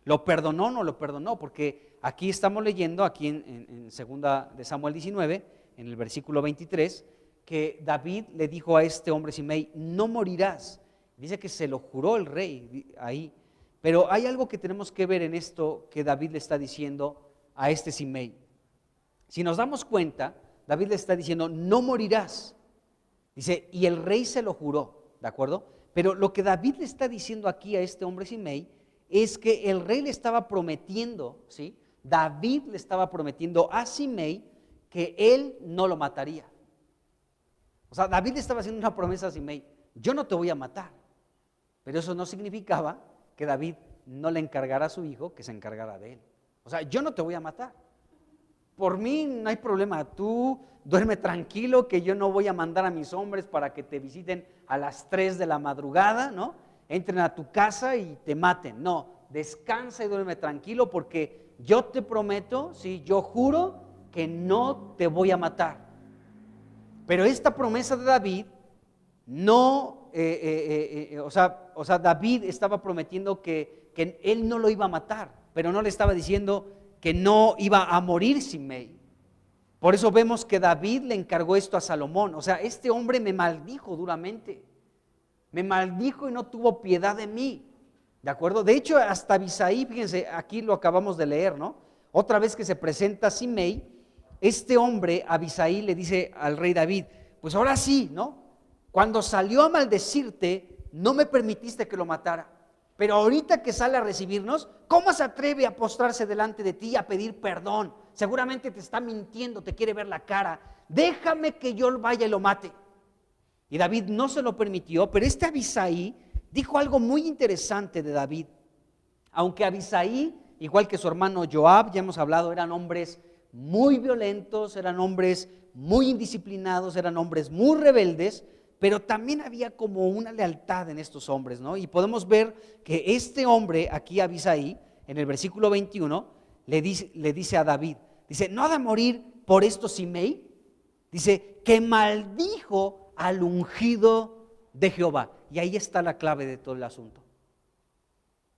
¿Lo perdonó o no lo perdonó? Porque aquí estamos leyendo, aquí en segunda de Samuel 19, en el versículo 23, que David le dijo a este hombre Simei: no morirás. Dice que se lo juró el rey ahí. Pero hay algo que tenemos que ver en esto que David le está diciendo a este Simei. Si nos damos cuenta, David le está diciendo: no morirás. Dice, y el rey se lo juró, ¿de acuerdo? Pero lo que David le está diciendo aquí a este hombre Simei es que el rey le estaba prometiendo, ¿sí? David le estaba prometiendo a Simei que él no lo mataría. O sea, David le estaba haciendo una promesa a Simei: yo no te voy a matar. Pero eso no significaba que David no le encargara a su hijo que se encargara de él. O sea, yo no te voy a matar. Por mí no hay problema, tú duerme tranquilo, que yo no voy a mandar a mis hombres para que te visiten a las 3 de la madrugada, ¿no? Entren a tu casa y te maten. No, descansa y duerme tranquilo, porque yo te prometo, sí, yo juro que no te voy a matar. Pero esta promesa de David no, o sea, David estaba prometiendo que él no lo iba a matar, pero no le estaba diciendo que no iba a morir Simei. Por eso vemos que David le encargó esto a Salomón. O sea, este hombre me maldijo duramente, me maldijo y no tuvo piedad de mí, ¿de acuerdo? De hecho, hasta Abisai, fíjense, aquí lo acabamos de leer, ¿no? Otra vez que se presenta Simei, este hombre, Abisai, le dice al rey David: pues ahora sí, ¿no? Cuando salió a maldecirte, no me permitiste que lo matara. Pero ahorita que sale a recibirnos, ¿cómo se atreve a postrarse delante de ti y a pedir perdón? Seguramente te está mintiendo, te quiere ver la cara. Déjame que yo vaya y lo mate. Y David no se lo permitió, pero este Abisai dijo algo muy interesante de David. Aunque Abisai igual que su hermano Joab, ya hemos hablado, eran hombres muy violentos, eran hombres muy indisciplinados, eran hombres muy rebeldes, pero también había como una lealtad en estos hombres, ¿no? Y podemos ver que este hombre, aquí Abisai, en el versículo 21, le dice a David, dice, ¿no ha de morir por esto Simei? Dice, que maldijo al ungido de Jehová. Y ahí está la clave de todo el asunto.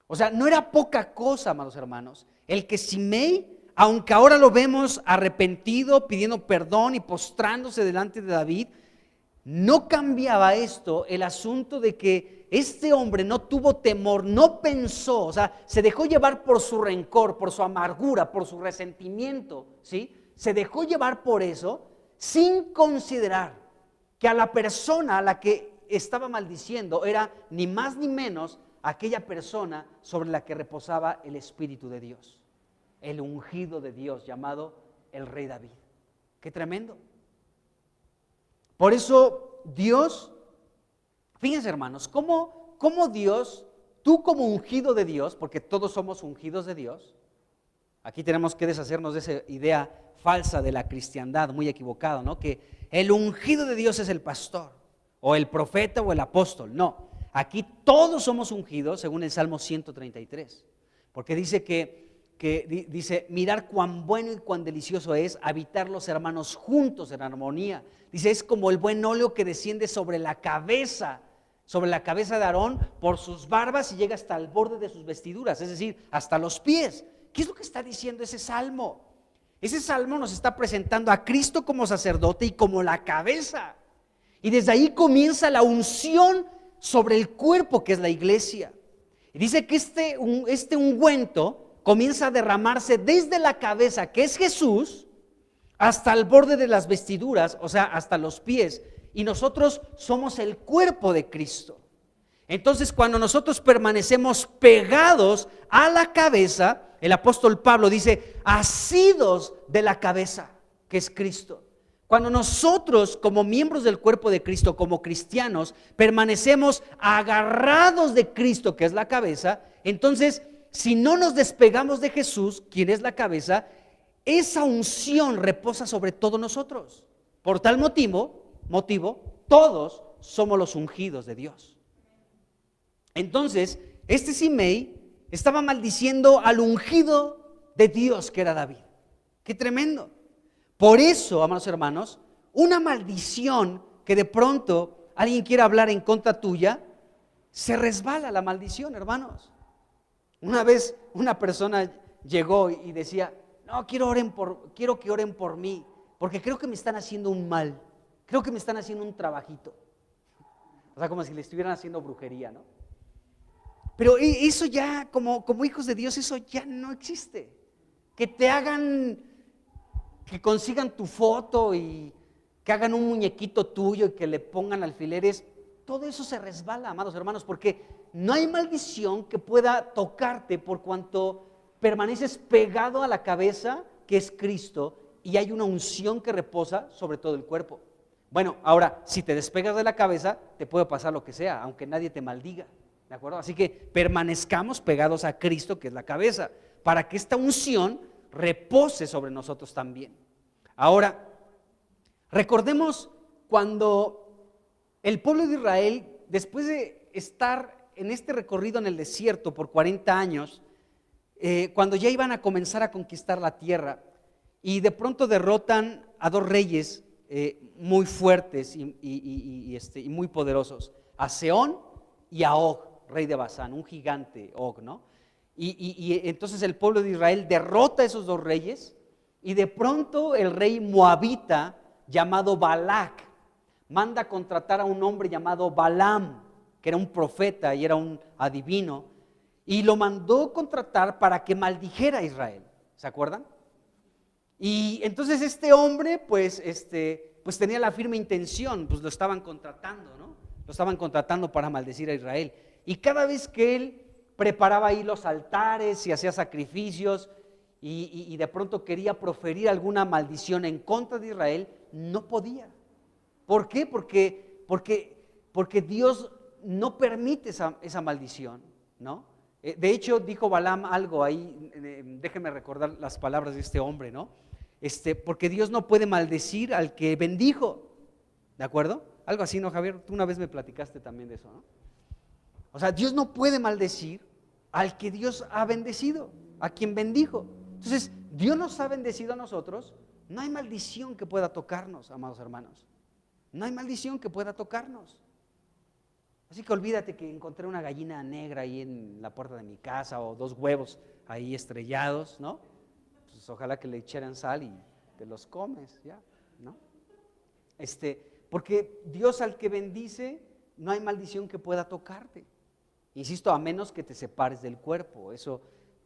O sea, no era poca cosa, amados hermanos, el que Simei, aunque ahora lo vemos arrepentido, pidiendo perdón y postrándose delante de David, no cambiaba esto el asunto de que este hombre no tuvo temor, no pensó, o sea, se dejó llevar por su rencor, por su amargura, por su resentimiento, ¿sí? Se dejó llevar por eso sin considerar que a la persona a la que estaba maldiciendo era ni más ni menos aquella persona sobre la que reposaba el Espíritu de Dios, el ungido de Dios llamado el Rey David. ¡Qué tremendo! Por eso Dios, fíjense hermanos, cómo Dios, tú como ungido de Dios, porque todos somos ungidos de Dios, aquí tenemos que deshacernos de esa idea falsa de la cristiandad, muy equivocada, ¿no? Que el ungido de Dios es el pastor, o el profeta, o el apóstol. No, aquí todos somos ungidos, según el Salmo 133, porque dice dice, mirar cuán bueno y cuán delicioso es habitar los hermanos juntos en armonía. Dice, es como el buen óleo que desciende sobre la cabeza de Aarón por sus barbas y llega hasta el borde de sus vestiduras, es decir, hasta los pies. ¿Qué es lo que está diciendo ese salmo? Ese salmo nos está presentando a Cristo como sacerdote y como la cabeza. Y desde ahí comienza la unción sobre el cuerpo que es la iglesia. Y dice que este ungüento comienza a derramarse desde la cabeza, que es Jesús, hasta el borde de las vestiduras, o sea, hasta los pies. Y nosotros somos el cuerpo de Cristo. Entonces, cuando nosotros permanecemos pegados a la cabeza, el apóstol Pablo dice, asidos de la cabeza, que es Cristo. Cuando nosotros, como miembros del cuerpo de Cristo, como cristianos, permanecemos agarrados de Cristo, que es la cabeza, entonces, si no nos despegamos de Jesús, quien es la cabeza, esa unción reposa sobre todos nosotros. Por tal motivo, todos somos los ungidos de Dios. Entonces, este Simei estaba maldiciendo al ungido de Dios, que era David. ¡Qué tremendo! Por eso, amados hermanos, una maldición que de pronto alguien quiera hablar en contra tuya, se resbala la maldición, hermanos. Una vez una persona llegó y decía, no, quiero que oren por mí, porque creo que me están haciendo un mal, creo que me están haciendo un trabajito. O sea, como si le estuvieran haciendo brujería, ¿no? Pero eso ya, como hijos de Dios, eso ya no existe. Que te hagan, que consigan tu foto y que hagan un muñequito tuyo y que le pongan alfileres, todo eso se resbala, amados hermanos, porque no hay maldición que pueda tocarte por cuanto permaneces pegado a la cabeza, que es Cristo, y hay una unción que reposa sobre todo el cuerpo. Bueno, ahora, si te despegas de la cabeza, te puede pasar lo que sea, aunque nadie te maldiga, ¿de acuerdo? Así que permanezcamos pegados a Cristo, que es la cabeza, para que esta unción repose sobre nosotros también. Ahora, recordemos cuando el pueblo de Israel, después de estar en este recorrido en el desierto por 40 años, cuando ya iban a comenzar a conquistar la tierra, y de pronto derrotan a dos reyes muy fuertes y muy poderosos, a Sehón y a Og, rey de Basán, un gigante Og, ¿no? Y entonces el pueblo de Israel derrota a esos dos reyes, y de pronto el rey moabita llamado Balac manda a contratar a un hombre llamado Balaam, que era un profeta y era un adivino, y lo mandó contratar para que maldijera a Israel. ¿Se acuerdan? Y entonces este hombre pues tenía la firme intención, pues lo estaban contratando, ¿no? Lo estaban contratando para maldecir a Israel. Y cada vez que él preparaba ahí los altares y hacía sacrificios y de pronto quería proferir alguna maldición en contra de Israel, no podía. ¿Por qué? Porque Dios no permite esa maldición, ¿no? De hecho, dijo Balaam algo ahí, déjenme recordar las palabras de este hombre, ¿no? Porque Dios no puede maldecir al que bendijo, ¿de acuerdo? Algo así, ¿no, Javier? Tú una vez me platicaste también de eso, ¿no? O sea, Dios no puede maldecir al que Dios ha bendecido, a quien bendijo. Entonces, Dios nos ha bendecido a nosotros, no hay maldición que pueda tocarnos, amados hermanos. No hay maldición que pueda tocarnos. Así que olvídate que encontré una gallina negra ahí en la puerta de mi casa o 2 huevos ahí estrellados, ¿no? Pues ojalá que le echaran sal y te los comes, ya, ¿no? Porque Dios al que bendice, no hay maldición que pueda tocarte. Insisto, a menos que te separes del cuerpo. Eso,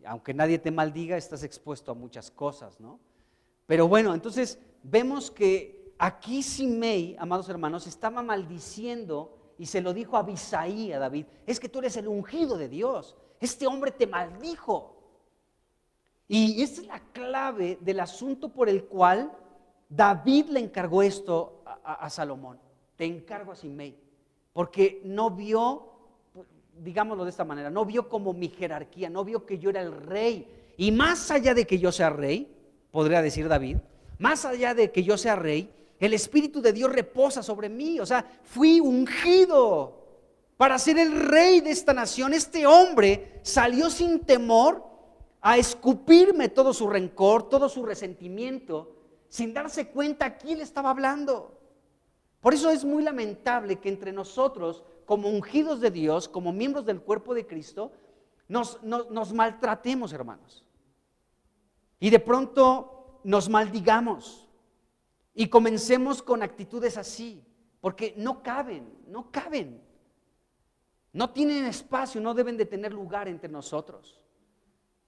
aunque nadie te maldiga, estás expuesto a muchas cosas, ¿no? Pero bueno, entonces vemos que aquí Simei, amados hermanos, estaba maldiciendo y se lo dijo a Abisaí, a David: es que tú eres el ungido de Dios, este hombre te maldijo. Y esta es la clave del asunto por el cual David le encargó esto a Salomón. Te encargo a Simei, porque no vio, digámoslo de esta manera, no vio como mi jerarquía, no vio que yo era el rey. Y más allá de que yo sea rey, podría decir David, más allá de que yo sea rey, el Espíritu de Dios reposa sobre mí. O sea, fui ungido para ser el rey de esta nación. Este hombre salió sin temor a escupirme todo su rencor, todo su resentimiento, sin darse cuenta a quién le estaba hablando. Por eso es muy lamentable que entre nosotros, como ungidos de Dios, como miembros del cuerpo de Cristo, nos maltratemos, hermanos. Y de pronto nos maldigamos. Y comencemos con actitudes así, porque no caben. No tienen espacio, no deben de tener lugar entre nosotros.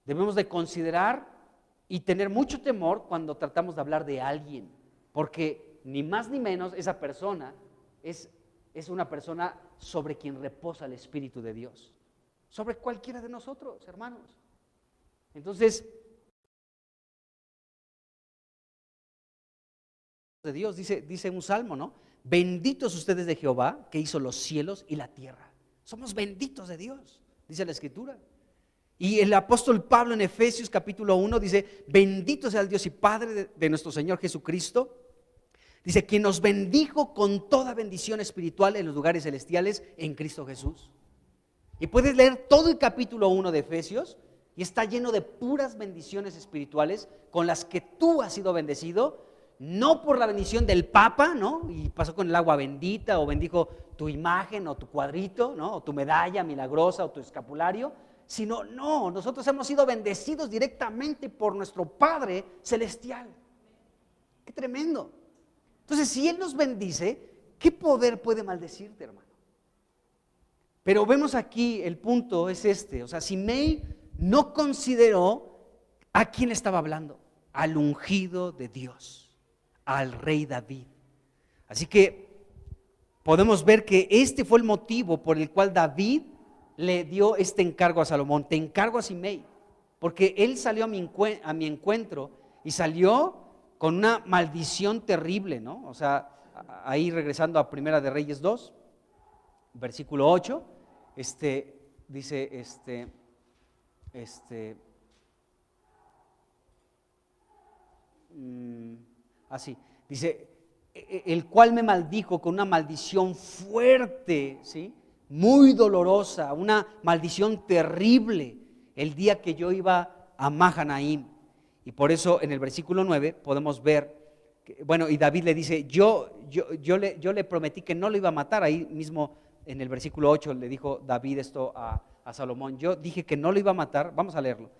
Debemos de considerar y tener mucho temor cuando tratamos de hablar de alguien, porque ni más ni menos esa persona es una persona sobre quien reposa el Espíritu de Dios, sobre cualquiera de nosotros, hermanos. Entonces, de Dios, dice un salmo, ¿no? Benditos ustedes de Jehová, que hizo los cielos y la tierra. Somos benditos de Dios, dice la Escritura. Y el apóstol Pablo en Efesios capítulo 1 dice: bendito sea el Dios y Padre de nuestro Señor Jesucristo. Dice: quien nos bendijo con toda bendición espiritual en los lugares celestiales en Cristo Jesús. Y puedes leer todo el capítulo 1 de Efesios y está lleno de puras bendiciones espirituales con las que tú has sido bendecido. No por la bendición del Papa, ¿no? Y pasó con el agua bendita, o bendijo tu imagen, o tu cuadrito, ¿no? O tu medalla milagrosa, o tu escapulario. Sino, no, nosotros hemos sido bendecidos directamente por nuestro Padre Celestial. ¡Qué tremendo! Entonces, si Él nos bendice, ¿qué poder puede maldecirte, hermano? Pero vemos aquí, el punto es este. O sea, Simei no consideró a quién estaba hablando: al ungido de Dios, al rey David. Así que podemos ver que este fue el motivo por el cual David le dio este encargo a Salomón: te encargo a Simei, porque él salió a mi encuentro y salió con una maldición terrible, ¿no? O sea, ahí regresando a Primera de Reyes 2, versículo 8, dice, así, dice: el cual me maldijo con una maldición fuerte, ¿sí? Muy dolorosa, una maldición terrible, el día que yo iba a Mahanaim. Y por eso en el versículo 9 podemos ver, y David le dice: yo le prometí que no lo iba a matar. Ahí mismo en el versículo 8 le dijo David esto a Salomón: yo dije que no lo iba a matar. Vamos a leerlo.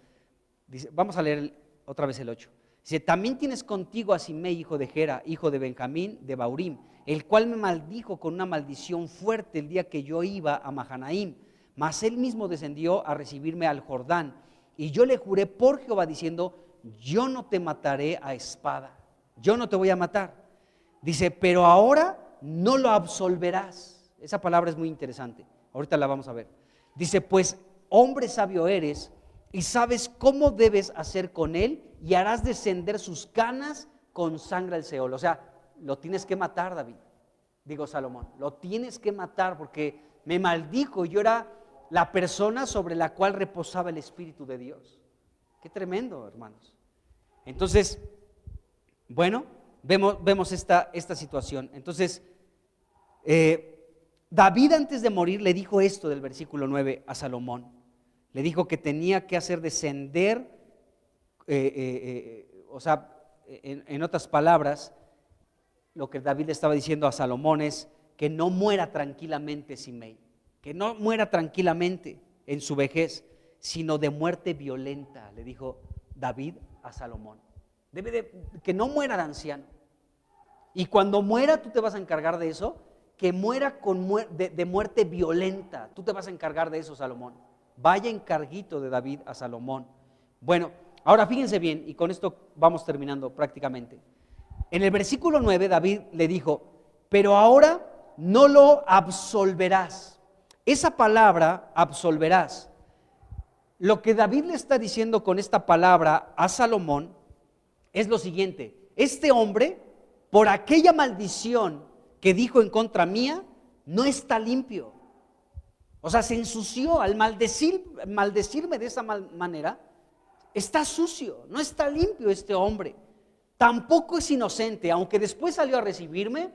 Dice, vamos a leer otra vez el 8. Dice: también tienes contigo a Simei, hijo de Gera, hijo de Benjamín, de Baurim, el cual me maldijo con una maldición fuerte el día que yo iba a Mahanaim. Mas él mismo descendió a recibirme al Jordán, y yo le juré por Jehová diciendo: yo no te mataré a espada, yo no te voy a matar. Dice: pero ahora no lo absolverás. Esa palabra es muy interesante, ahorita la vamos a ver. Dice: pues hombre sabio eres y sabes cómo debes hacer con él, y harás descender sus canas con sangre al Seol. O sea, lo tienes que matar, David. Digo, Salomón, lo tienes que matar porque me maldijo. Yo era la persona sobre la cual reposaba el Espíritu de Dios. Qué tremendo, hermanos. Entonces, bueno, vemos esta situación. Entonces, David antes de morir le dijo esto del versículo 9 a Salomón. Le dijo que tenía que hacer descender, o sea, en otras palabras, lo que David le estaba diciendo a Salomón es que no muera tranquilamente Simei, que no muera tranquilamente en su vejez, sino de muerte violenta, le dijo David a Salomón. Que no muera de anciano. Y cuando muera, tú te vas a encargar de eso, que muera de muerte violenta. Tú te vas a encargar de eso, Salomón. Vaya encarguito de David a Salomón. Bueno, ahora fíjense bien, y con esto vamos terminando prácticamente. En el versículo 9, David le dijo, pero ahora no lo absolverás. Esa palabra, absolverás, lo que David le está diciendo con esta palabra a Salomón es lo siguiente: este hombre, por aquella maldición que dijo en contra mía, no está limpio. O sea, se ensució al maldecirme de esa manera. Está sucio, no está limpio este hombre. Tampoco es inocente, aunque después salió a recibirme,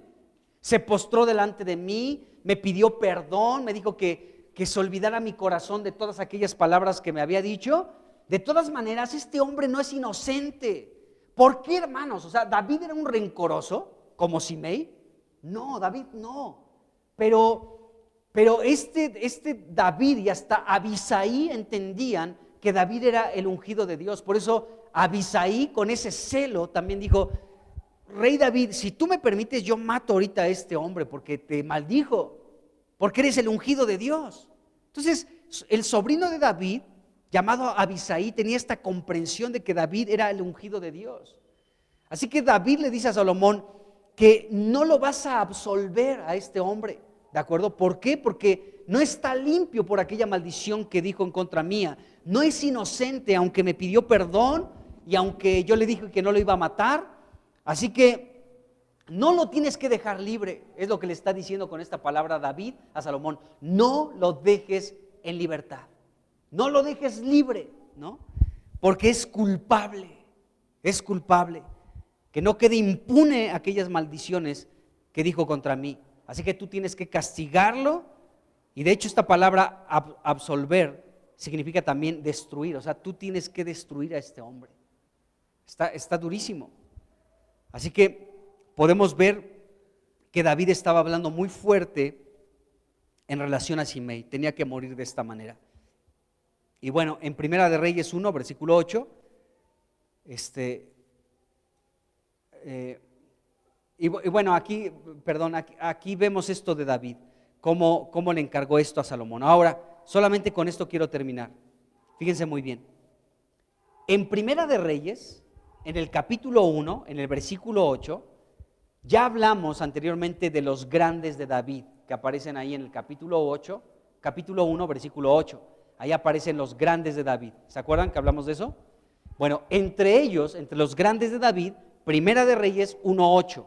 se postró delante de mí, me pidió perdón, me dijo que se olvidara mi corazón de todas aquellas palabras que me había dicho. De todas maneras, este hombre no es inocente. ¿Por qué, hermanos? O sea, ¿David era un rencoroso como Simei? No, David no. Pero este David y hasta Abisai entendían que David era el ungido de Dios. Por eso Abisai, con ese celo, también dijo: Rey David, si tú me permites, yo mato ahorita a este hombre porque te maldijo, porque eres el ungido de Dios. Entonces, el sobrino de David, llamado Abisai, tenía esta comprensión de que David era el ungido de Dios. Así que David le dice a Salomón que no lo vas a absolver a este hombre, ¿de acuerdo? ¿Por qué? Porque no está limpio por aquella maldición que dijo en contra mía. No es inocente, aunque me pidió perdón y aunque yo le dije que no lo iba a matar. Así que no lo tienes que dejar libre, es lo que le está diciendo con esta palabra David a Salomón. No lo dejes en libertad, no lo dejes libre, ¿no? Porque es culpable, que no quede impune aquellas maldiciones que dijo contra mí. Así que tú tienes que castigarlo. Y de hecho esta palabra absolver significa también destruir. O sea, tú tienes que destruir a este hombre. Está durísimo. Así que podemos ver que David estaba hablando muy fuerte en relación a Simei. Tenía que morir de esta manera. Y bueno, en Primera de Reyes 1, versículo 8, y bueno, aquí vemos esto de David, cómo le encargó esto a Salomón. Ahora, solamente con esto quiero terminar. Fíjense muy bien. En Primera de Reyes, en el capítulo 1, en el versículo 8, ya hablamos anteriormente de los grandes de David, que aparecen ahí en el capítulo 8, capítulo 1, versículo 8. Ahí aparecen los grandes de David. ¿Se acuerdan que hablamos de eso? Bueno, entre ellos, entre los grandes de David, Primera de Reyes 1:8,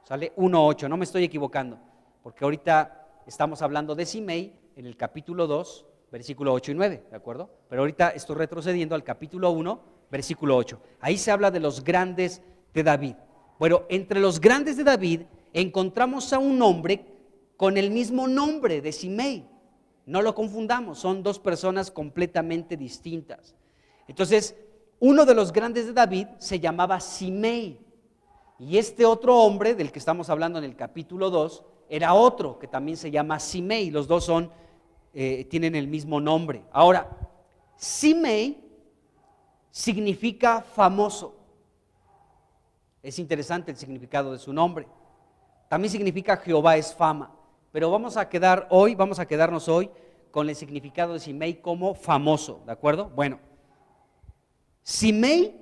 ¿sale? 1:8, no me estoy equivocando, porque ahorita estamos hablando de Simei en el capítulo 2, versículo 8 y 9, ¿de acuerdo? Pero ahorita estoy retrocediendo al capítulo 1, versículo 8. Ahí se habla de los grandes de David. Bueno, entre los grandes de David encontramos a un hombre con el mismo nombre de Simei. No lo confundamos, son dos personas completamente distintas. Entonces, uno de los grandes de David se llamaba Simei, y este otro hombre del que estamos hablando en el capítulo 2 era otro que también se llama Simei. Los dos tienen el mismo nombre. Ahora, Simei significa famoso. Es interesante el significado de su nombre. También significa Jehová es fama. Pero vamos a quedarnos hoy con el significado de Simei como famoso, ¿de acuerdo? Bueno, Simei,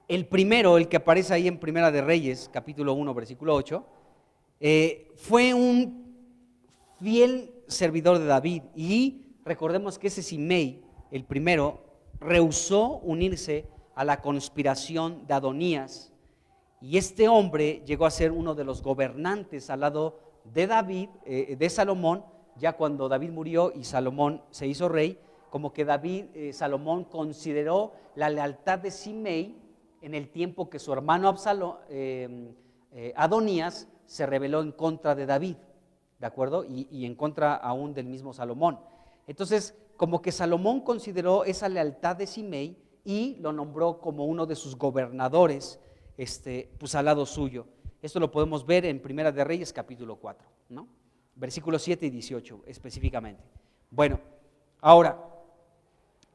el primero, el que aparece ahí en Primera de Reyes, capítulo 1, versículo 8, fue un fiel servidor de David. Y recordemos que ese Simei, el primero, rehusó unirse a la conspiración de Adonías. Y este hombre llegó a ser uno de los gobernantes al lado de David, de Salomón, ya cuando David murió y Salomón se hizo rey, como que Salomón consideró la lealtad de Simei en el tiempo que su hermano Adonías se rebeló en contra de David, ¿de acuerdo? Y en contra aún del mismo Salomón. Entonces, como que Salomón consideró esa lealtad de Simei y lo nombró como uno de sus gobernadores, pues al lado suyo. Esto lo podemos ver en Primera de Reyes capítulo 4, ¿no? Versículos 7 y 18 específicamente. Bueno, ahora,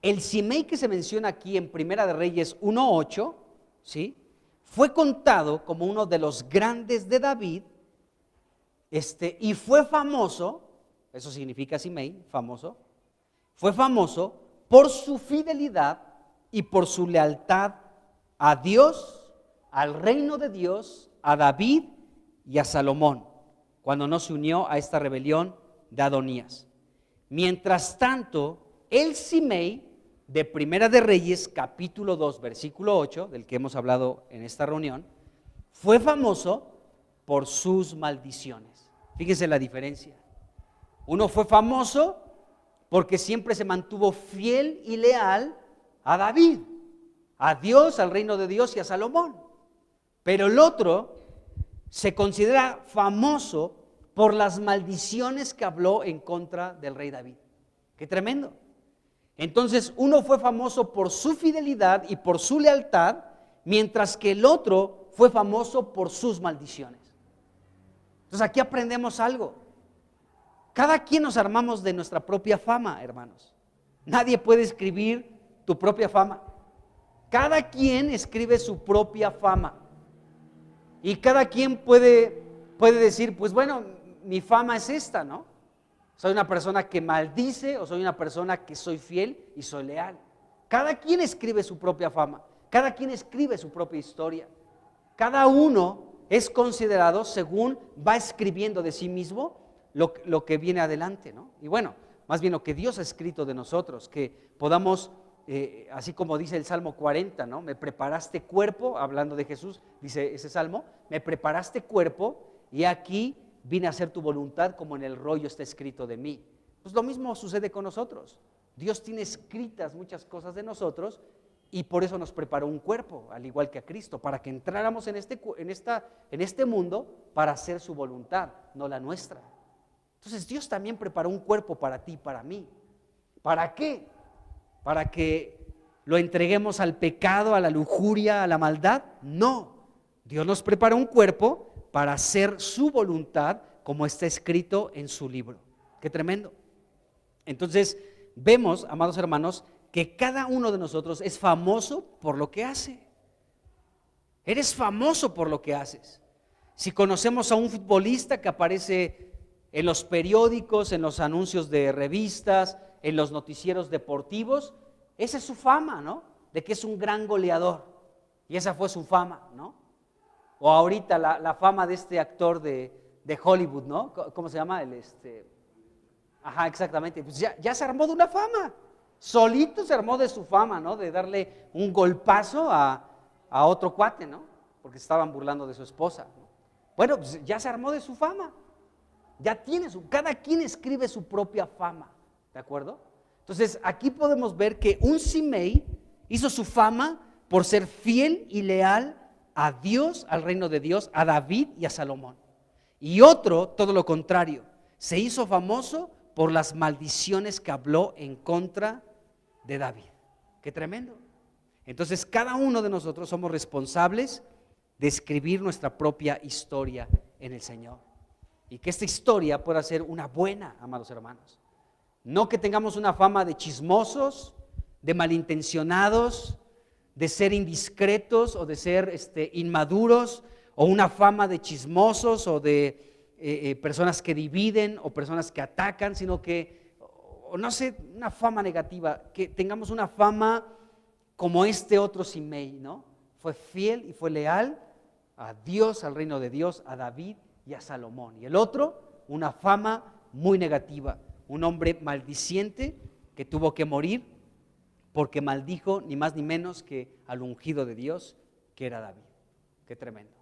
el Simei que se menciona aquí en Primera de Reyes 1:8, ¿sí?, fue contado como uno de los grandes de David, y fue famoso, eso significa Simei, famoso, fue famoso por su fidelidad y por su lealtad a Dios, al reino de Dios, a David y a Salomón, cuando no se unió a esta rebelión de Adonías. Mientras tanto, el Simei de Primera de Reyes, capítulo 2, versículo 8, del que hemos hablado en esta reunión, fue famoso por sus maldiciones. Fíjense la diferencia. Uno fue famoso porque siempre se mantuvo fiel y leal a David, a Dios, al reino de Dios y a Salomón. Pero el otro se considera famoso por las maldiciones que habló en contra del rey David. ¡Qué tremendo! Entonces, uno fue famoso por su fidelidad y por su lealtad, mientras que el otro fue famoso por sus maldiciones. Entonces, aquí aprendemos algo. Cada quien nos armamos de nuestra propia fama, hermanos. Nadie puede escribir tu propia fama. Cada quien escribe su propia fama. Y cada quien puede decir, pues bueno, mi fama es esta, ¿no? Soy una persona que maldice o soy una persona que soy fiel y soy leal. Cada quien escribe su propia fama. Cada quien escribe su propia historia. Cada uno es considerado según va escribiendo de sí mismo lo que viene adelante, ¿no? Y bueno, más bien lo que Dios ha escrito de nosotros, que podamos, así como dice el Salmo 40, ¿no? Me preparaste cuerpo, hablando de Jesús, dice ese Salmo, me preparaste cuerpo y aquí vine a hacer tu voluntad como en el rollo está escrito de mí. Pues lo mismo sucede con nosotros. Dios tiene escritas muchas cosas de nosotros y por eso nos preparó un cuerpo, al igual que a Cristo, para que entráramos en este mundo para hacer su voluntad, no la nuestra. Entonces Dios también preparó un cuerpo para ti y para mí. ¿Para qué? ¿Para que lo entreguemos al pecado, a la lujuria, a la maldad? No. Dios nos preparó un cuerpo para hacer su voluntad como está escrito en su libro. ¡Qué tremendo! Entonces vemos, amados hermanos, que cada uno de nosotros es famoso por lo que hace. Eres famoso por lo que haces. Si conocemos a un futbolista que aparece en los periódicos, en los anuncios de revistas, en los noticieros deportivos, esa es su fama, ¿no? De que es un gran goleador. Y esa fue su fama, ¿no? O ahorita la fama de este actor de Hollywood, ¿no? ¿Cómo se llama? Ajá, exactamente. Pues ya se armó de una fama. Solito se armó de su fama, ¿no? De darle un golpazo a otro cuate, ¿no? Porque estaban burlando de su esposa, ¿no? Bueno, pues ya se armó de su fama. Ya tiene cada quien escribe su propia fama, ¿de acuerdo? Entonces, aquí podemos ver que un Simei hizo su fama por ser fiel y leal a Dios, al reino de Dios, a David y a Salomón. Y otro, todo lo contrario, se hizo famoso por las maldiciones que habló en contra de David. ¡Qué tremendo! Entonces, cada uno de nosotros somos responsables de escribir nuestra propia historia en el Señor. Y que esta historia pueda ser una buena, amados hermanos. No que tengamos una fama de chismosos, de malintencionados, de ser indiscretos o de ser inmaduros, o una fama de chismosos o de personas que dividen o personas que atacan, sino que, o no sé, una fama negativa, que tengamos una fama como este otro Simei, ¿no? Fue fiel y fue leal a Dios, al reino de Dios, a David y a Salomón. Y el otro, una fama muy negativa, un hombre maldiciente que tuvo que morir porque maldijo ni más ni menos que al ungido de Dios, que era David. Qué tremendo.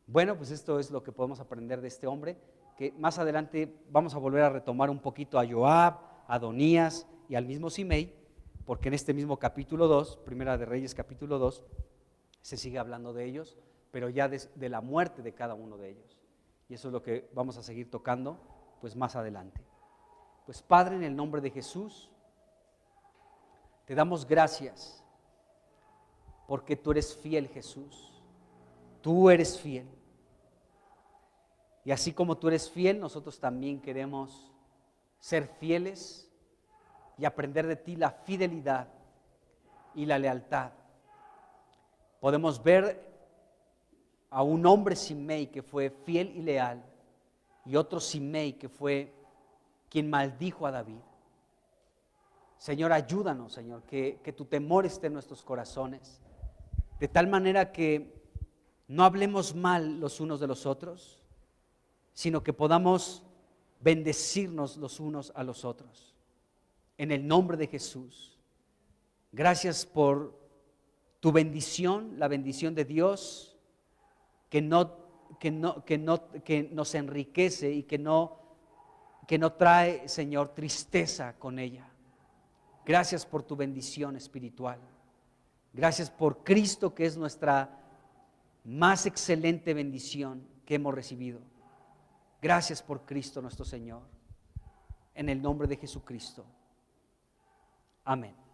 Bueno, pues esto es lo que podemos aprender de este hombre que más adelante vamos a volver a retomar un poquito a Joab, a Adonías y al mismo Simei, porque en este mismo capítulo 2, Primera de Reyes capítulo 2, se sigue hablando de ellos, pero ya de la muerte de cada uno de ellos. Y eso es lo que vamos a seguir tocando pues más adelante. Pues Padre, en el nombre de Jesús, te damos gracias porque tú eres fiel, Jesús. Tú eres fiel. Y así como tú eres fiel, nosotros también queremos ser fieles y aprender de ti la fidelidad y la lealtad. Podemos ver a un hombre Simei que fue fiel y leal, y otro Simei que fue quien maldijo a David. Señor, ayúdanos, Señor, que tu temor esté en nuestros corazones, de tal manera que no hablemos mal los unos de los otros, sino que podamos bendecirnos los unos a los otros. En el nombre de Jesús, gracias por tu bendición, la bendición de Dios, que nos enriquece y que no trae, Señor, tristeza con ella. Gracias por tu bendición espiritual. Gracias por Cristo, que es nuestra más excelente bendición que hemos recibido. Gracias por Cristo nuestro Señor. En el nombre de Jesucristo. Amén.